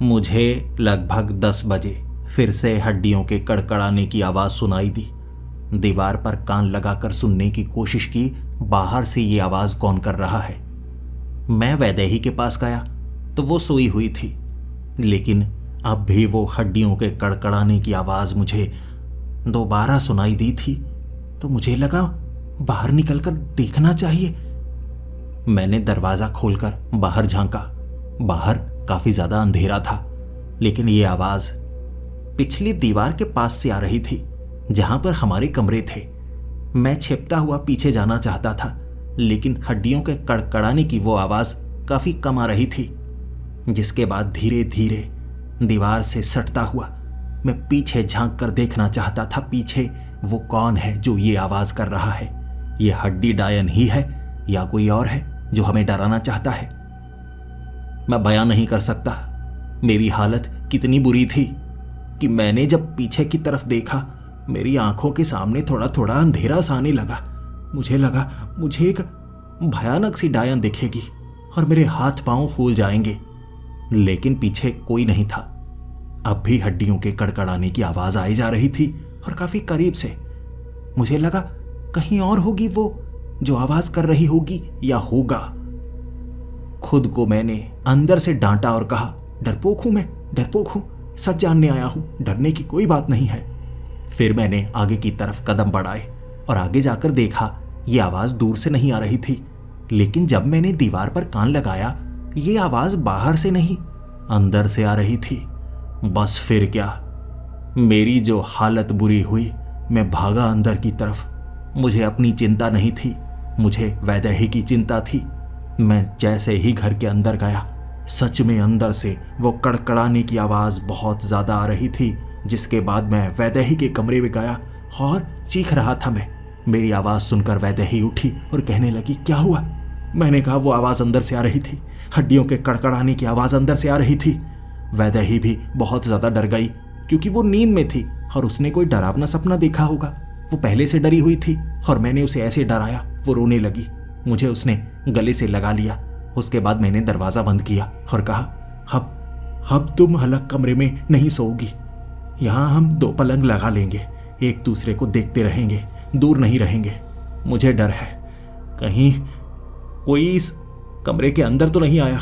A: मुझे लगभग 10 बजे फिर से हड्डियों के कड़कड़ाने की आवाज़ सुनाई दी। दीवार पर कान लगाकर सुनने की कोशिश की, बाहर से ये आवाज़ कौन कर रहा है। मैं वैदेही के पास गया तो वो सोई हुई थी, लेकिन अब भी वो हड्डियों के कड़कड़ाने की आवाज़ मुझे दोबारा सुनाई दी थी। तो मुझे लगा बाहर निकलकर देखना चाहिए। मैंने दरवाज़ा खोलकर बाहर झांका। बाहर काफ़ी ज़्यादा अंधेरा था, लेकिन ये आवाज़ पिछली दीवार के पास से आ रही थी, जहां पर हमारे कमरे थे। मैं छिपता हुआ पीछे जाना चाहता था, लेकिन हड्डियों के कड़कड़ाने की वो आवाज़ काफ़ी कम आ रही थी। जिसके बाद धीरे धीरे दीवार से सटता हुआ मैं पीछे झांक कर देखना चाहता था, पीछे वो कौन है जो ये आवाज़ कर रहा है। ये हड्डी डायन ही है या कोई और है जो हमें डराना चाहता है। मैं बयान नहीं कर सकता मेरी हालत कितनी बुरी थी कि मैंने जब पीछे की तरफ देखा, मेरी आंखों के सामने थोड़ा थोड़ा अंधेरा सा आने लगा। मुझे लगा मुझे एक भयानक सी डायन दिखेगी और मेरे हाथ पांव फूल जाएंगे, लेकिन पीछे कोई नहीं था। अब भी हड्डियों के कड़कड़ाने की आवाज़ आई जा रही थी और काफ़ी करीब से। मुझे लगा कहीं और होगी वो जो आवाज़ कर रही होगी या होगा। खुद को मैंने अंदर से डांटा और कहा, डरपोक हूं मैं, डरपोक हूं, सच जानने आया हूं, डरने की कोई बात नहीं है। फिर मैंने आगे की तरफ कदम बढ़ाए और आगे जाकर देखा ये आवाज़ दूर से नहीं आ रही थी, लेकिन जब मैंने दीवार पर कान लगाया, ये आवाज़ बाहर से नहीं अंदर से आ रही थी। बस फिर क्या, मेरी जो हालत बुरी हुई, मैं भागा अंदर की तरफ। मुझे अपनी चिंता नहीं थी, मुझे वैदेही की चिंता थी। मैं जैसे ही घर के अंदर गया, सच में अंदर से वो कड़कड़ाने की आवाज़ बहुत ज़्यादा आ रही थी। जिसके बाद मैं वैदेही के कमरे में गया और चीख रहा था मैं। मेरी आवाज़ सुनकर वैदेही उठी और कहने लगी, क्या हुआ? मैंने कहा वो आवाज़ अंदर से आ रही थी, हड्डियों के कड़कड़ाने की आवाज़ अंदर से आ रही थी। वैदेही भी बहुत ज़्यादा डर गई, क्योंकि वो नींद में थी और उसने कोई डरावना सपना देखा होगा। वो पहले से डरी हुई थी और मैंने उसे ऐसे डराया, वो रोने लगी। मुझे उसने गले से लगा लिया। उसके बाद मैंने दरवाज़ा बंद किया और कहा, अब तुम अलग कमरे में नहीं सोओगी, यहाँ हम 2 पलंग लगा लेंगे, एक दूसरे को देखते रहेंगे, दूर नहीं रहेंगे। मुझे डर है कहीं कोई इस कमरे के अंदर तो नहीं आया,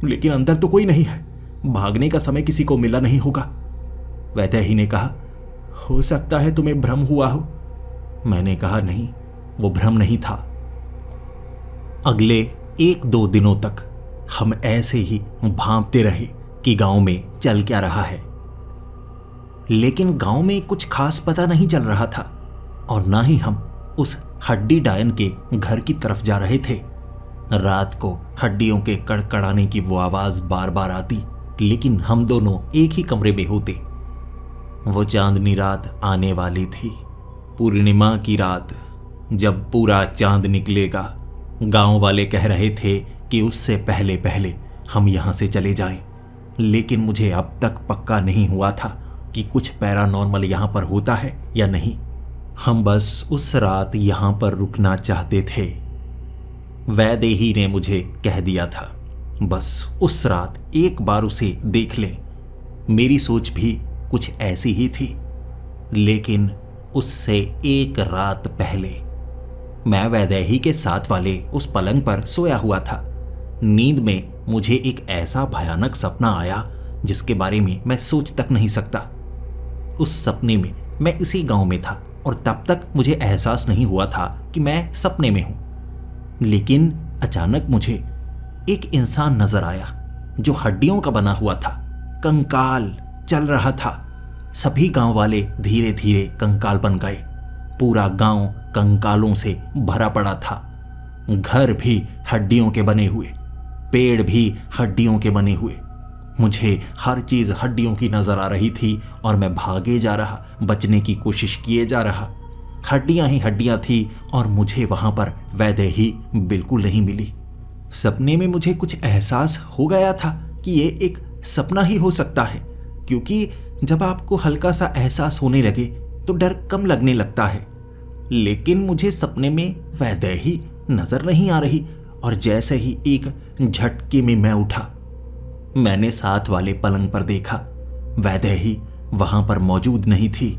A: लेकिन अंदर तो कोई नहीं है, भागने का समय किसी को मिला नहीं होगा। वैदेही ने कहा, हो सकता है तुम्हें भ्रम हुआ हो। मैंने कहा, नहीं, वो भ्रम नहीं था। अगले 1-2 दिनों तक हम ऐसे ही भांपते रहे कि गांव में चल क्या रहा है, लेकिन गांव में कुछ खास पता नहीं चल रहा था और ना ही हम उस हड्डी डायन के घर की तरफ जा रहे थे। रात को हड्डियों के कड़कड़ाने की वो आवाज़ बार बार आती, लेकिन हम दोनों एक ही कमरे में होते। वो चांदनी रात आने वाली थी, पूर्णिमा की रात। जब पूरा चांद निकलेगा। गांव वाले कह रहे थे कि उससे पहले पहले हम यहाँ से चले जाएं, लेकिन मुझे अब तक पक्का नहीं हुआ था कि कुछ पैरानॉर्मल यहाँ पर होता है या नहीं। हम बस उस रात यहाँ पर रुकना चाहते थे। वैदेही ने मुझे कह दिया था बस उस रात एक बार उसे देख ले। मेरी सोच भी कुछ ऐसी ही थी, लेकिन उससे एक रात पहले मैं वैदेही के साथ वाले उस पलंग पर सोया हुआ था। नींद में मुझे एक ऐसा भयानक सपना आया जिसके बारे में मैं सोच तक नहीं सकता। उस सपने में मैं इसी गांव में था और तब तक मुझे एहसास नहीं हुआ था कि मैं सपने में हूं। लेकिन अचानक मुझे एक इंसान नजर आया जो हड्डियों का बना हुआ था, कंकाल चल रहा था। सभी गांव वाले धीरे धीरे कंकाल बन गए। पूरा गांव कंकालों से भरा पड़ा था। घर भी हड्डियों के बने हुए, पेड़ भी हड्डियों के बने हुए। मुझे हर चीज हड्डियों की नजर आ रही थी और मैं भागे जा रहा, बचने की कोशिश किए जा रहा। हड्डियां ही हड्डियां थी और मुझे वहां पर वैदेही बिल्कुल नहीं मिली। सपने में मुझे कुछ एहसास हो गया था कि ये एक सपना ही हो सकता है, क्योंकि जब आपको हल्का सा एहसास होने लगे तो डर कम लगने लगता है। लेकिन मुझे सपने में वैदेही नजर नहीं आ रही और जैसे ही एक झटके में मैं उठा, मैंने साथ वाले पलंग पर देखा। वैदेही वहां पर मौजूद नहीं थी।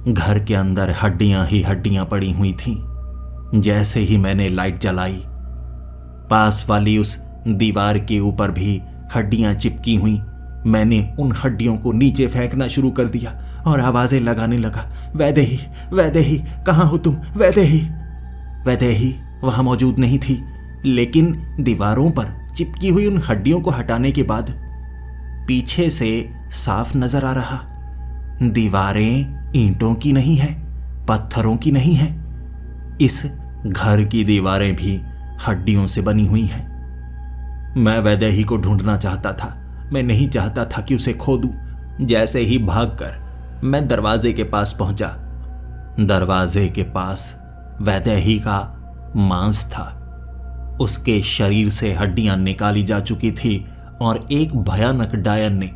A: घर के अंदर हड्डियां ही हड्डियां पड़ी हुई थीं। जैसे ही मैंने लाइट जलाई, पास वाली उस दीवार के ऊपर भी हड्डियां चिपकी हुई। मैंने उन हड्डियों को नीचे फेंकना शुरू कर दिया और आवाजें लगाने लगा, वैदेही, वैदेही, कहाँ हो तुम, वैदेही। वैदेही वहां मौजूद नहीं थी, लेकिन दीवारों पर चिपकी हुई उन हड्डियों को हटाने के बाद पीछे से साफ नजर आ रहा, दीवारें ईंटों की नहीं है, पत्थरों की नहीं है। इस घर की दीवारें भी हड्डियों से बनी हुई हैं। मैं वैदेही को ढूंढना चाहता था। मैं नहीं चाहता था कि उसे खो दूं। जैसे ही भागकर मैं दरवाजे के पास पहुंचा, दरवाजे के पास वैदेही का मांस था। उसके शरीर से हड्डियां निकाली जा चुकी थी और एक भयानक डायन ने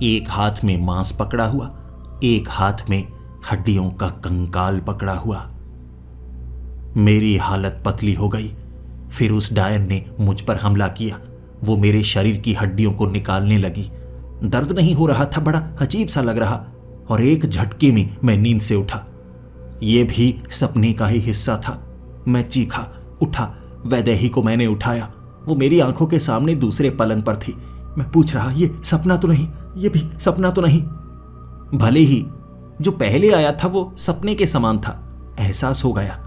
A: एक हाथ में मांस पकड़ा हुआ, एक हाथ में हड्डियों का कंकाल पकड़ा हुआ। मेरी हालत पतली हो गई। फिर उस डायन ने मुझ पर हमला किया। वो मेरे शरीर की हड्डियों को निकालने लगी। दर्द नहीं हो रहा था, बड़ा अजीब सा लग रहा, और एक झटके में मैं नींद से उठा। ये भी सपने का ही हिस्सा था। मैं चीखा, उठा। वैदेही को मैंने उठाया। वो मेरी आंखों के सामने दूसरे पलंग पर थी। मैं पूछ रहा, ये सपना तो नहीं, ये भी सपना तो नहीं। भले ही जो पहले आया था वो सपने के समान था, एहसास हो गया,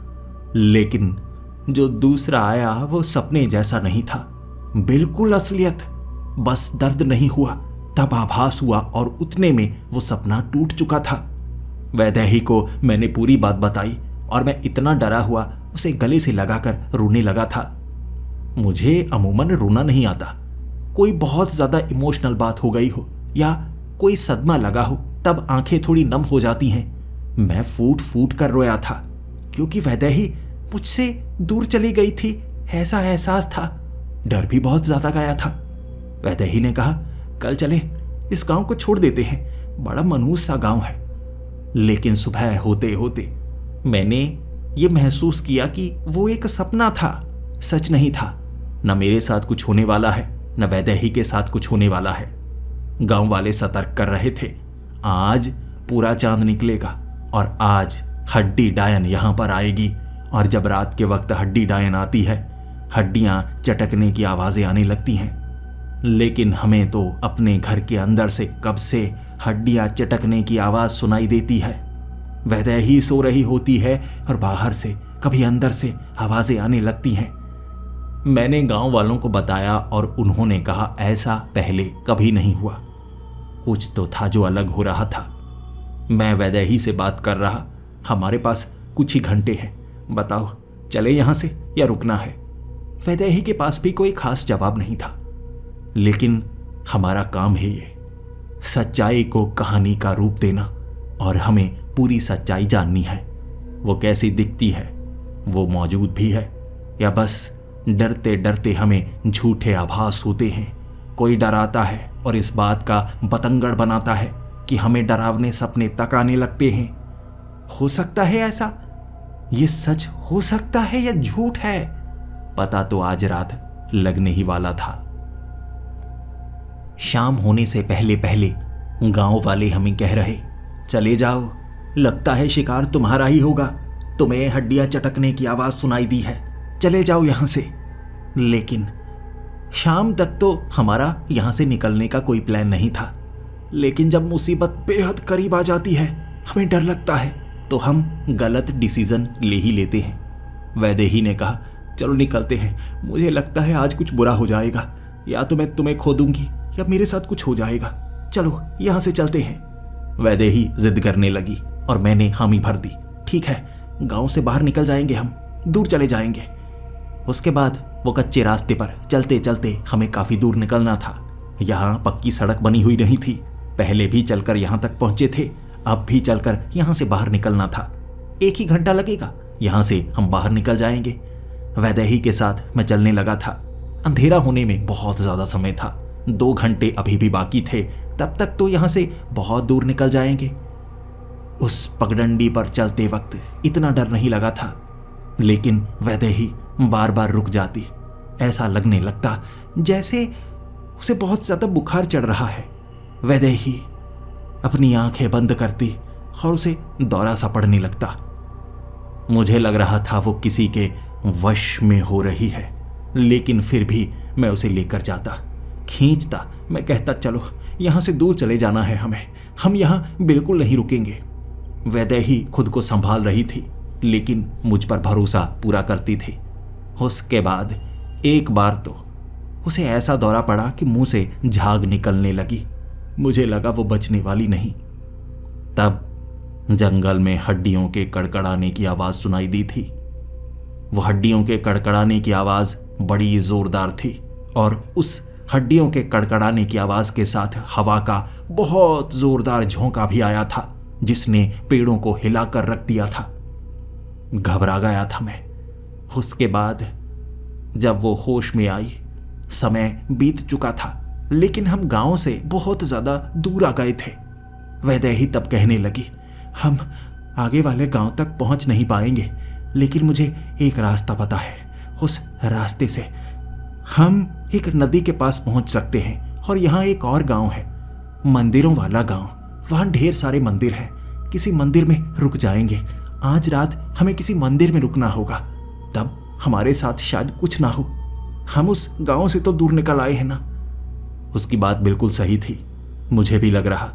A: लेकिन जो दूसरा आया वो सपने जैसा नहीं था, बिल्कुल असलियत। बस दर्द नहीं हुआ, तब आभास हुआ और उतने में वो सपना टूट चुका था। वैदेही को मैंने पूरी बात बताई और मैं इतना डरा हुआ उसे गले से लगाकर रोने लगा था। मुझे अमूमन रोना नहीं आता। कोई बहुत ज्यादा इमोशनल बात हो गई हो या कोई सदमा लगा हो तब आंखें थोड़ी नम हो जाती हैं। मैं फूट फूट कर रोया था क्योंकि वैदेही मुझसे दूर चली गई थी, ऐसा एहसास था। डर भी बहुत ज्यादा गया था। वैदेही ने कहा, कल चले, इस गांव को छोड़ देते हैं, बड़ा मनहूस सा गांव है। लेकिन सुबह होते होते मैंने ये महसूस किया कि वो एक सपना था, सच नहीं था। न मेरे साथ कुछ होने वाला है, न वैदेही के साथ कुछ होने वाला है। गांव वाले सतर्क कर रहे थे, आज पूरा चांद निकलेगा और आज हड्डी डायन यहां पर आएगी। और जब रात के वक्त हड्डी डायन आती है, हड्डियां चटकने की आवाजें आने लगती हैं। लेकिन हमें तो अपने घर के अंदर से कब से हड्डियां चटकने की आवाज सुनाई देती है। वैदेही सो रही होती है और बाहर से कभी अंदर से आवाजें आने लगती हैं। मैंने गांव वालों को बताया और उन्होंने कहा, ऐसा पहले कभी नहीं हुआ, कुछ तो था जो अलग हो रहा था। मैं वैदेही से बात कर रहा, हमारे पास कुछ ही घंटे हैं, बताओ चले यहां से या रुकना है। वैदेही के पास भी कोई खास जवाब नहीं था। लेकिन हमारा काम है ये, सच्चाई को कहानी का रूप देना, और हमें पूरी सच्चाई जाननी है। वो कैसी दिखती है, वो मौजूद भी है, या बस डरते डरते हमें झूठे आभास होते हैं। कोई डराता है और इस बात का बतंगड़ बनाता है कि हमें डरावने सपने तक आने लगते हैं। हो सकता है ऐसा, ये सच हो सकता है या झूठ है, पता तो आज रात लगने ही वाला था। शाम होने से पहले पहले गांव वाले हमें कह रहे, चले जाओ, लगता है शिकार तुम्हारा ही होगा, तुम्हें हड्डियां चटकने की आवाज सुनाई दी है, चले जाओ यहां से। लेकिन शाम तक तो हमारा यहां से निकलने का कोई प्लान नहीं था, लेकिन जब मुसीबत बेहद करीब आ जाती है, हमें डर लगता है, तो हम गलत डिसीजन ले ही लेते हैं। वैदेही ने कहा, चलो निकलते हैं, मुझे लगता है आज कुछ बुरा हो जाएगा, या तो मैं तुम्हें खो दूंगी या मेरे साथ कुछ हो जाएगा, चलो यहां से चलते हैं। वैदेही जिद करने लगी और मैंने हामी भर दी, ठीक है, गांव से बाहर निकल जाएंगे, हम दूर चले जाएंगे। उसके बाद वो कच्चे रास्ते पर चलते चलते हमें काफी दूर निकलना था। यहाँ पक्की सड़क बनी हुई नहीं थी, पहले भी चलकर यहाँ तक पहुंचे थे, अब भी चलकर यहाँ से बाहर निकलना था। 1 ही घंटा लगेगा, यहाँ से हम बाहर निकल जाएंगे। वैदेही के साथ मैं चलने लगा था। अंधेरा होने में बहुत ज्यादा समय था, 2 घंटे अभी भी बाकी थे, तब तक तो यहाँ से बहुत दूर निकल जाएंगे। उस पगडंडी पर चलते वक्त इतना डर नहीं लगा था, लेकिन वैदेही बार बार रुक जाती। ऐसा लगने लगता जैसे उसे बहुत ज्यादा बुखार चढ़ रहा है। वैदेही अपनी आंखें बंद करती और उसे दौरा सा पड़ने लगता। मुझे लग रहा था वो किसी के वश में हो रही है, लेकिन फिर भी मैं उसे लेकर जाता, खींचता। मैं कहता, चलो यहां से दूर चले जाना है हमें, हम यहां बिल्कुल नहीं रुकेंगे। वैदेही खुद को संभाल रही थी, लेकिन मुझ पर भरोसा पूरा करती थी। उसके बाद एक बार तो उसे ऐसा दौरा पड़ा कि मुंह से झाग निकलने लगी। मुझे लगा वो बचने वाली नहीं। तब जंगल में हड्डियों के कड़कड़ाने की आवाज सुनाई दी थी। वो हड्डियों के कड़कड़ाने की आवाज बड़ी जोरदार थी, और उस हड्डियों के कड़कड़ाने की आवाज के साथ हवा का बहुत जोरदार झोंका भी आया था, जिसने पेड़ों को हिलाकर रख दिया था। घबरा गया था मैं। उसके बाद जब वो होश में आई, समय बीत चुका था, लेकिन हम गांव से बहुत ज्यादा दूर आ गए थे। वैदेही तब कहने लगी, हम आगे वाले गांव तक पहुंच नहीं पाएंगे, लेकिन मुझे एक रास्ता पता है। उस रास्ते से हम एक नदी के पास पहुंच सकते हैं, और यहाँ एक और गांव है, मंदिरों वाला गांव। वहां ढेर सारे मंदिर हैं, किसी मंदिर में रुक जाएंगे। आज रात हमें किसी मंदिर में रुकना होगा, तब हमारे साथ शायद कुछ ना हो। हम उस गांव से तो दूर निकल आए हैं ना। उसकी बात बिल्कुल सही थी। मुझे भी लग रहा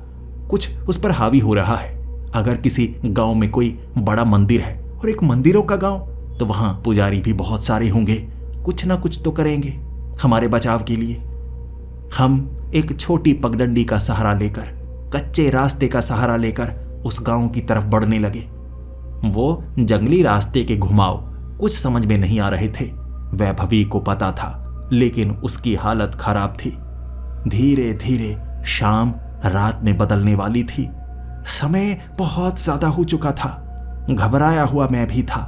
A: कुछ उस पर हावी हो रहा है। अगर किसी गांव में कोई बड़ा मंदिर है और एक मंदिरों का गांव, तो वहां पुजारी भी बहुत सारे होंगे, कुछ ना कुछ तो करेंगे हमारे बचाव के लिए। हम एक छोटी पगडंडी का सहारा लेकर, कच्चे रास्ते का सहारा लेकर उस गांव की तरफ बढ़ने लगे। वो जंगली रास्ते के घुमाव कुछ समझ में नहीं आ रहे थे। वैभवी को पता था, लेकिन उसकी हालत खराब थी। धीरे धीरे शाम रात में बदलने वाली थी। समय बहुत ज्यादा हो चुका था। घबराया हुआ मैं भी था,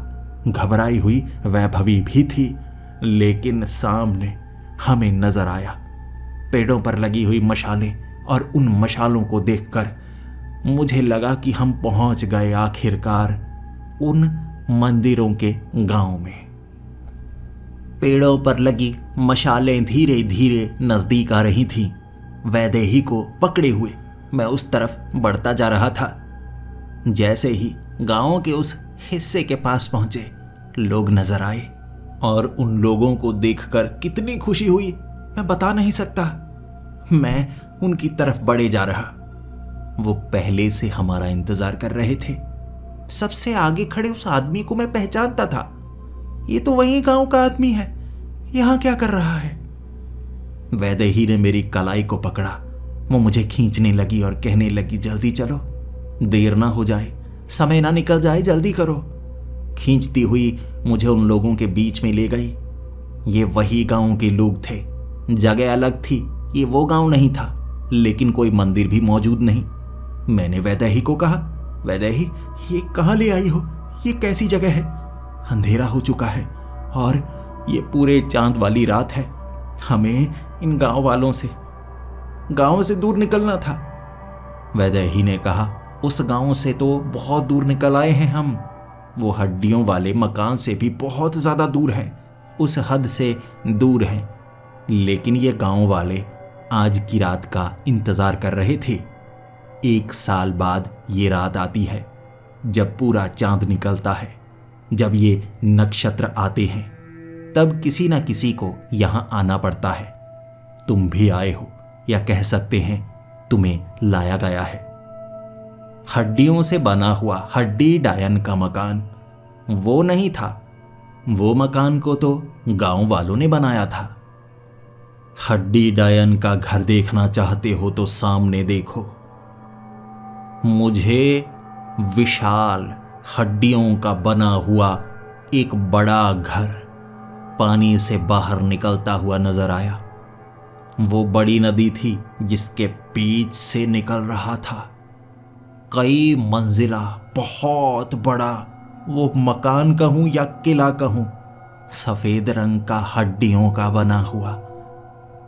A: घबराई हुई वैभवी भी थी, लेकिन सामने हमें नजर आया पेड़ों पर लगी हुई मशालें, और उन मशालों को देखकर मुझे लगा कि हम पहुंच गए आखिरकार उन मंदिरों के गांव में। पेड़ों पर लगी मशालें धीरे धीरे नजदीक आ रही थीं। वैदेही को पकड़े हुए मैं उस तरफ बढ़ता जा रहा था। जैसे ही गांव के उस हिस्से के पास पहुंचे, लोग नजर आए, और उन लोगों को देखकर कितनी खुशी हुई मैं बता नहीं सकता। मैं उनकी तरफ बढ़े जा रहा। वो पहले से हमारा इंतजार कर रहे थे। सबसे आगे खड़े उस आदमी को मैं पहचानता था। ये तो वही गांव का आदमी है, यहां क्या कर रहा है? वैदेही ने मेरी कलाई को पकड़ा। वो मुझे खींचने लगी और कहने लगी, जल्दी चलो, देर ना हो जाए, समय ना निकल जाए, जल्दी करो। खींचती हुई मुझे उन लोगों के बीच में ले गई। ये वही गांव के लोग थे। जगह अलग थी, ये वो गांव नहीं था, लेकिन कोई मंदिर भी मौजूद नहीं। मैंने वैदेही को कहा, वैदेही, ये कहाँ ले आई हो? ये कैसी जगह है? अंधेरा हो चुका है और ये पूरे चांद वाली रात है। हमें इन गांव से दूर निकलना था। वैदेही ने कहा, उस गांव से तो बहुत दूर निकल आए हैं हम। वो हड्डियों वाले मकान से भी बहुत ज्यादा दूर हैं, उस हद से दूर हैं। लेकिन ये गांव वाले आज की रात का इंतजार कर रहे थे। 1 साल बाद ये रात आती है, जब पूरा चांद निकलता है, जब ये नक्षत्र आते हैं, तब किसी ना किसी को यहां आना पड़ता है। तुम भी आए हो, या कह सकते हैं तुम्हें लाया गया है। हड्डियों से बना हुआ हड्डी डायन का मकान वो नहीं था। वो मकान को तो गांव वालों ने बनाया था। हड्डी डायन का घर देखना चाहते हो तो सामने देखो। मुझे विशाल हड्डियों का बना हुआ एक बड़ा घर पानी से बाहर निकलता हुआ नजर आया। वो बड़ी नदी थी जिसके बीच से निकल रहा था। कई मंजिला बहुत बड़ा वो मकान कहूं या किला कहूं, सफेद रंग का हड्डियों का बना हुआ।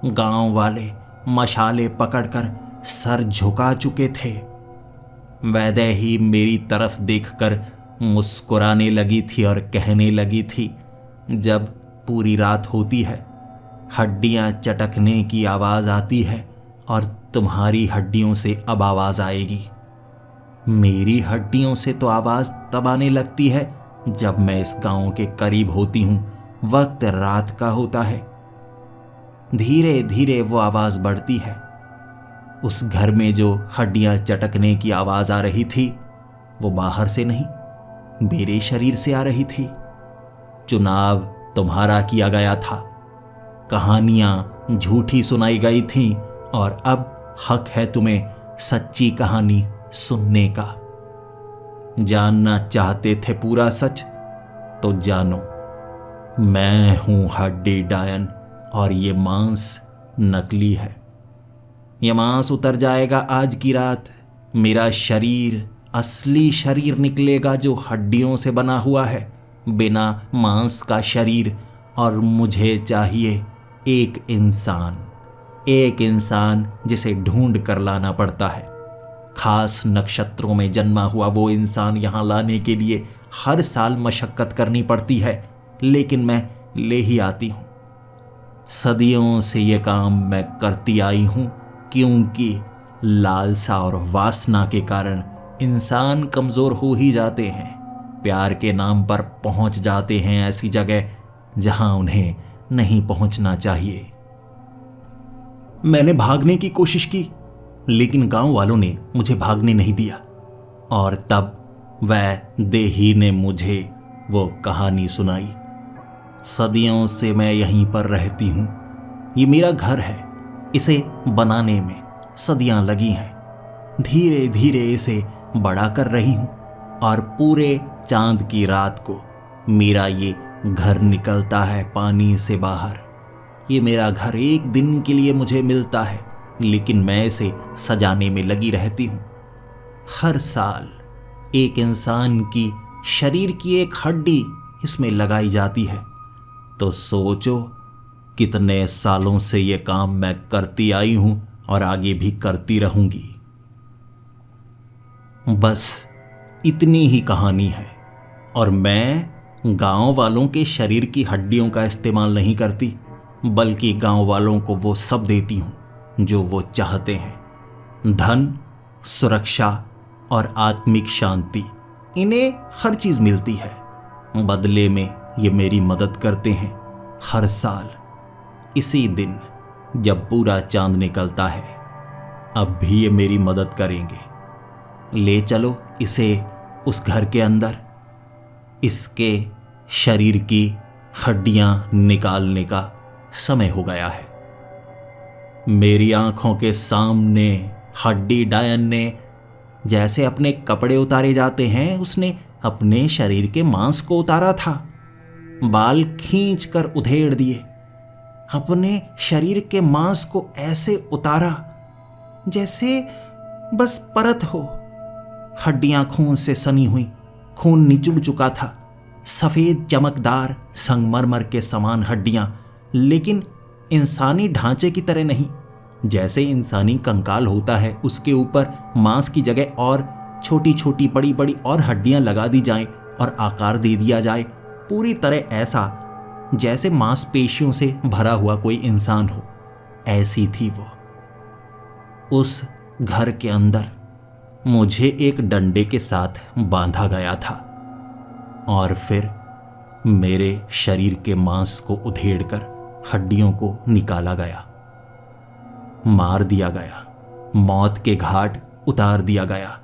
A: गांव वाले मशाले पकड़कर सर झुका चुके थे। वैदेही मेरी तरफ देखकर मुस्कुराने लगी थी और कहने लगी थी, जब पूरी रात होती है, हड्डियां चटकने की आवाज आती है और तुम्हारी हड्डियों से अब आवाज आएगी। मेरी हड्डियों से तो आवाज तब आने लगती है जब मैं इस गांव के करीब होती हूं। वक्त रात का होता है। धीरे धीरे वो आवाज बढ़ती है। उस घर में जो हड्डियां चटकने की आवाज आ रही थी, वो बाहर से नहीं, मेरे शरीर से आ रही थी। चुनाव तुम्हारा किया गया था, कहानियां झूठी सुनाई गई थीं और अब हक है तुम्हें सच्ची कहानी सुनने का। जानना चाहते थे पूरा सच, तो जानो, मैं हूं हड्डी डायन और ये मांस नकली है। ये मांस उतर जाएगा आज की रात। मेरा शरीर असली शरीर निकलेगा जो हड्डियों से बना हुआ है, बिना मांस का शरीर। और मुझे चाहिए एक इंसान जिसे ढूंढ कर लाना पड़ता है। खास नक्षत्रों में जन्मा हुआ वो इंसान यहां लाने के लिए हर साल मशक्कत करनी पड़ती है, लेकिन मैं ले ही आती हूं। सदियों से ये काम मैं करती आई हूं, क्योंकि लालसा और वासना के कारण इंसान कमजोर हो ही जाते हैं। प्यार के नाम पर पहुंच जाते हैं ऐसी जगह जहां उन्हें नहीं पहुंचना चाहिए। मैंने भागने की कोशिश की, लेकिन गांव वालों ने मुझे भागने नहीं दिया। और तब वह देही ने मुझे वो कहानी सुनाई। सदियों से मैं यहीं पर रहती हूं। ये मेरा घर है। इसे बनाने में सदियां लगी हैं। धीरे धीरे इसे बड़ा कर रही हूं और पूरे चांद की रात को मेरा ये घर निकलता है पानी से बाहर। ये मेरा घर एक दिन के लिए मुझे मिलता है, लेकिन मैं इसे सजाने में लगी रहती हूं। हर साल एक इंसान की शरीर की एक हड्डी इसमें लगाई जाती है। तो सोचो कितने सालों से ये काम मैं करती आई हूं और आगे भी करती रहूंगी। बस इतनी ही कहानी है। और मैं गांव वालों के शरीर की हड्डियों का इस्तेमाल नहीं करती, बल्कि गांव वालों को वो सब देती हूं जो वो चाहते हैं। धन, सुरक्षा और आत्मिक शांति, इन्हें हर चीज मिलती है। बदले में ये मेरी मदद करते हैं हर साल इसी दिन जब पूरा चांद निकलता है। अब भी ये मेरी मदद करेंगे। ले चलो इसे उस घर के अंदर। इसके शरीर की हड्डियां निकालने का समय हो गया है। मेरी आंखों के सामने हड्डी डायन ने जैसे अपने कपड़े उतारे जाते हैं, उसने अपने शरीर के मांस को उतारा था। बाल खींच कर उधेड़ दिए। अपने शरीर के मांस को ऐसे उतारा जैसे बस परत हो। हड्डियां खून से सनी हुई, खून निचुड़ चुका था, सफेद चमकदार संगमरमर के समान हड्डियां, लेकिन इंसानी ढांचे की तरह नहीं। जैसे इंसानी कंकाल होता है, उसके ऊपर मांस की जगह और छोटी छोटी बड़ी बड़ी और हड्डियां लगा दी जाएं और आकार दे दिया जाए, पूरी तरह ऐसा जैसे मांसपेशियों से भरा हुआ कोई इंसान हो, ऐसी थी वो। उस घर के अंदर मुझे एक डंडे के साथ बांधा गया था और फिर मेरे शरीर के मांस को उधेड़कर हड्डियों को निकाला गया, मार दिया गया, मौत के घाट उतार दिया गया।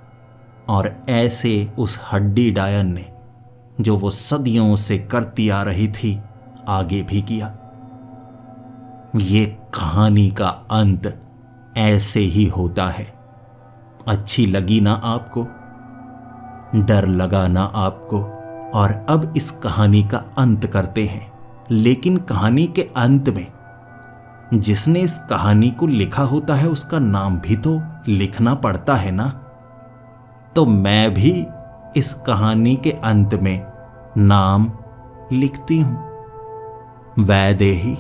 A: और ऐसे उस हड्डी डायन ने जो वो सदियों से करती आ रही थी, आगे भी किया। ये कहानी का अंत ऐसे ही होता है। अच्छी लगी ना आपको? डर लगा ना आपको? और अब इस कहानी का अंत करते हैं। लेकिन कहानी के अंत में जिसने इस कहानी को लिखा होता है, उसका नाम भी तो लिखना पड़ता है ना। तो मैं भी इस कहानी के अंत में नाम लिखती हूं। वैदेही।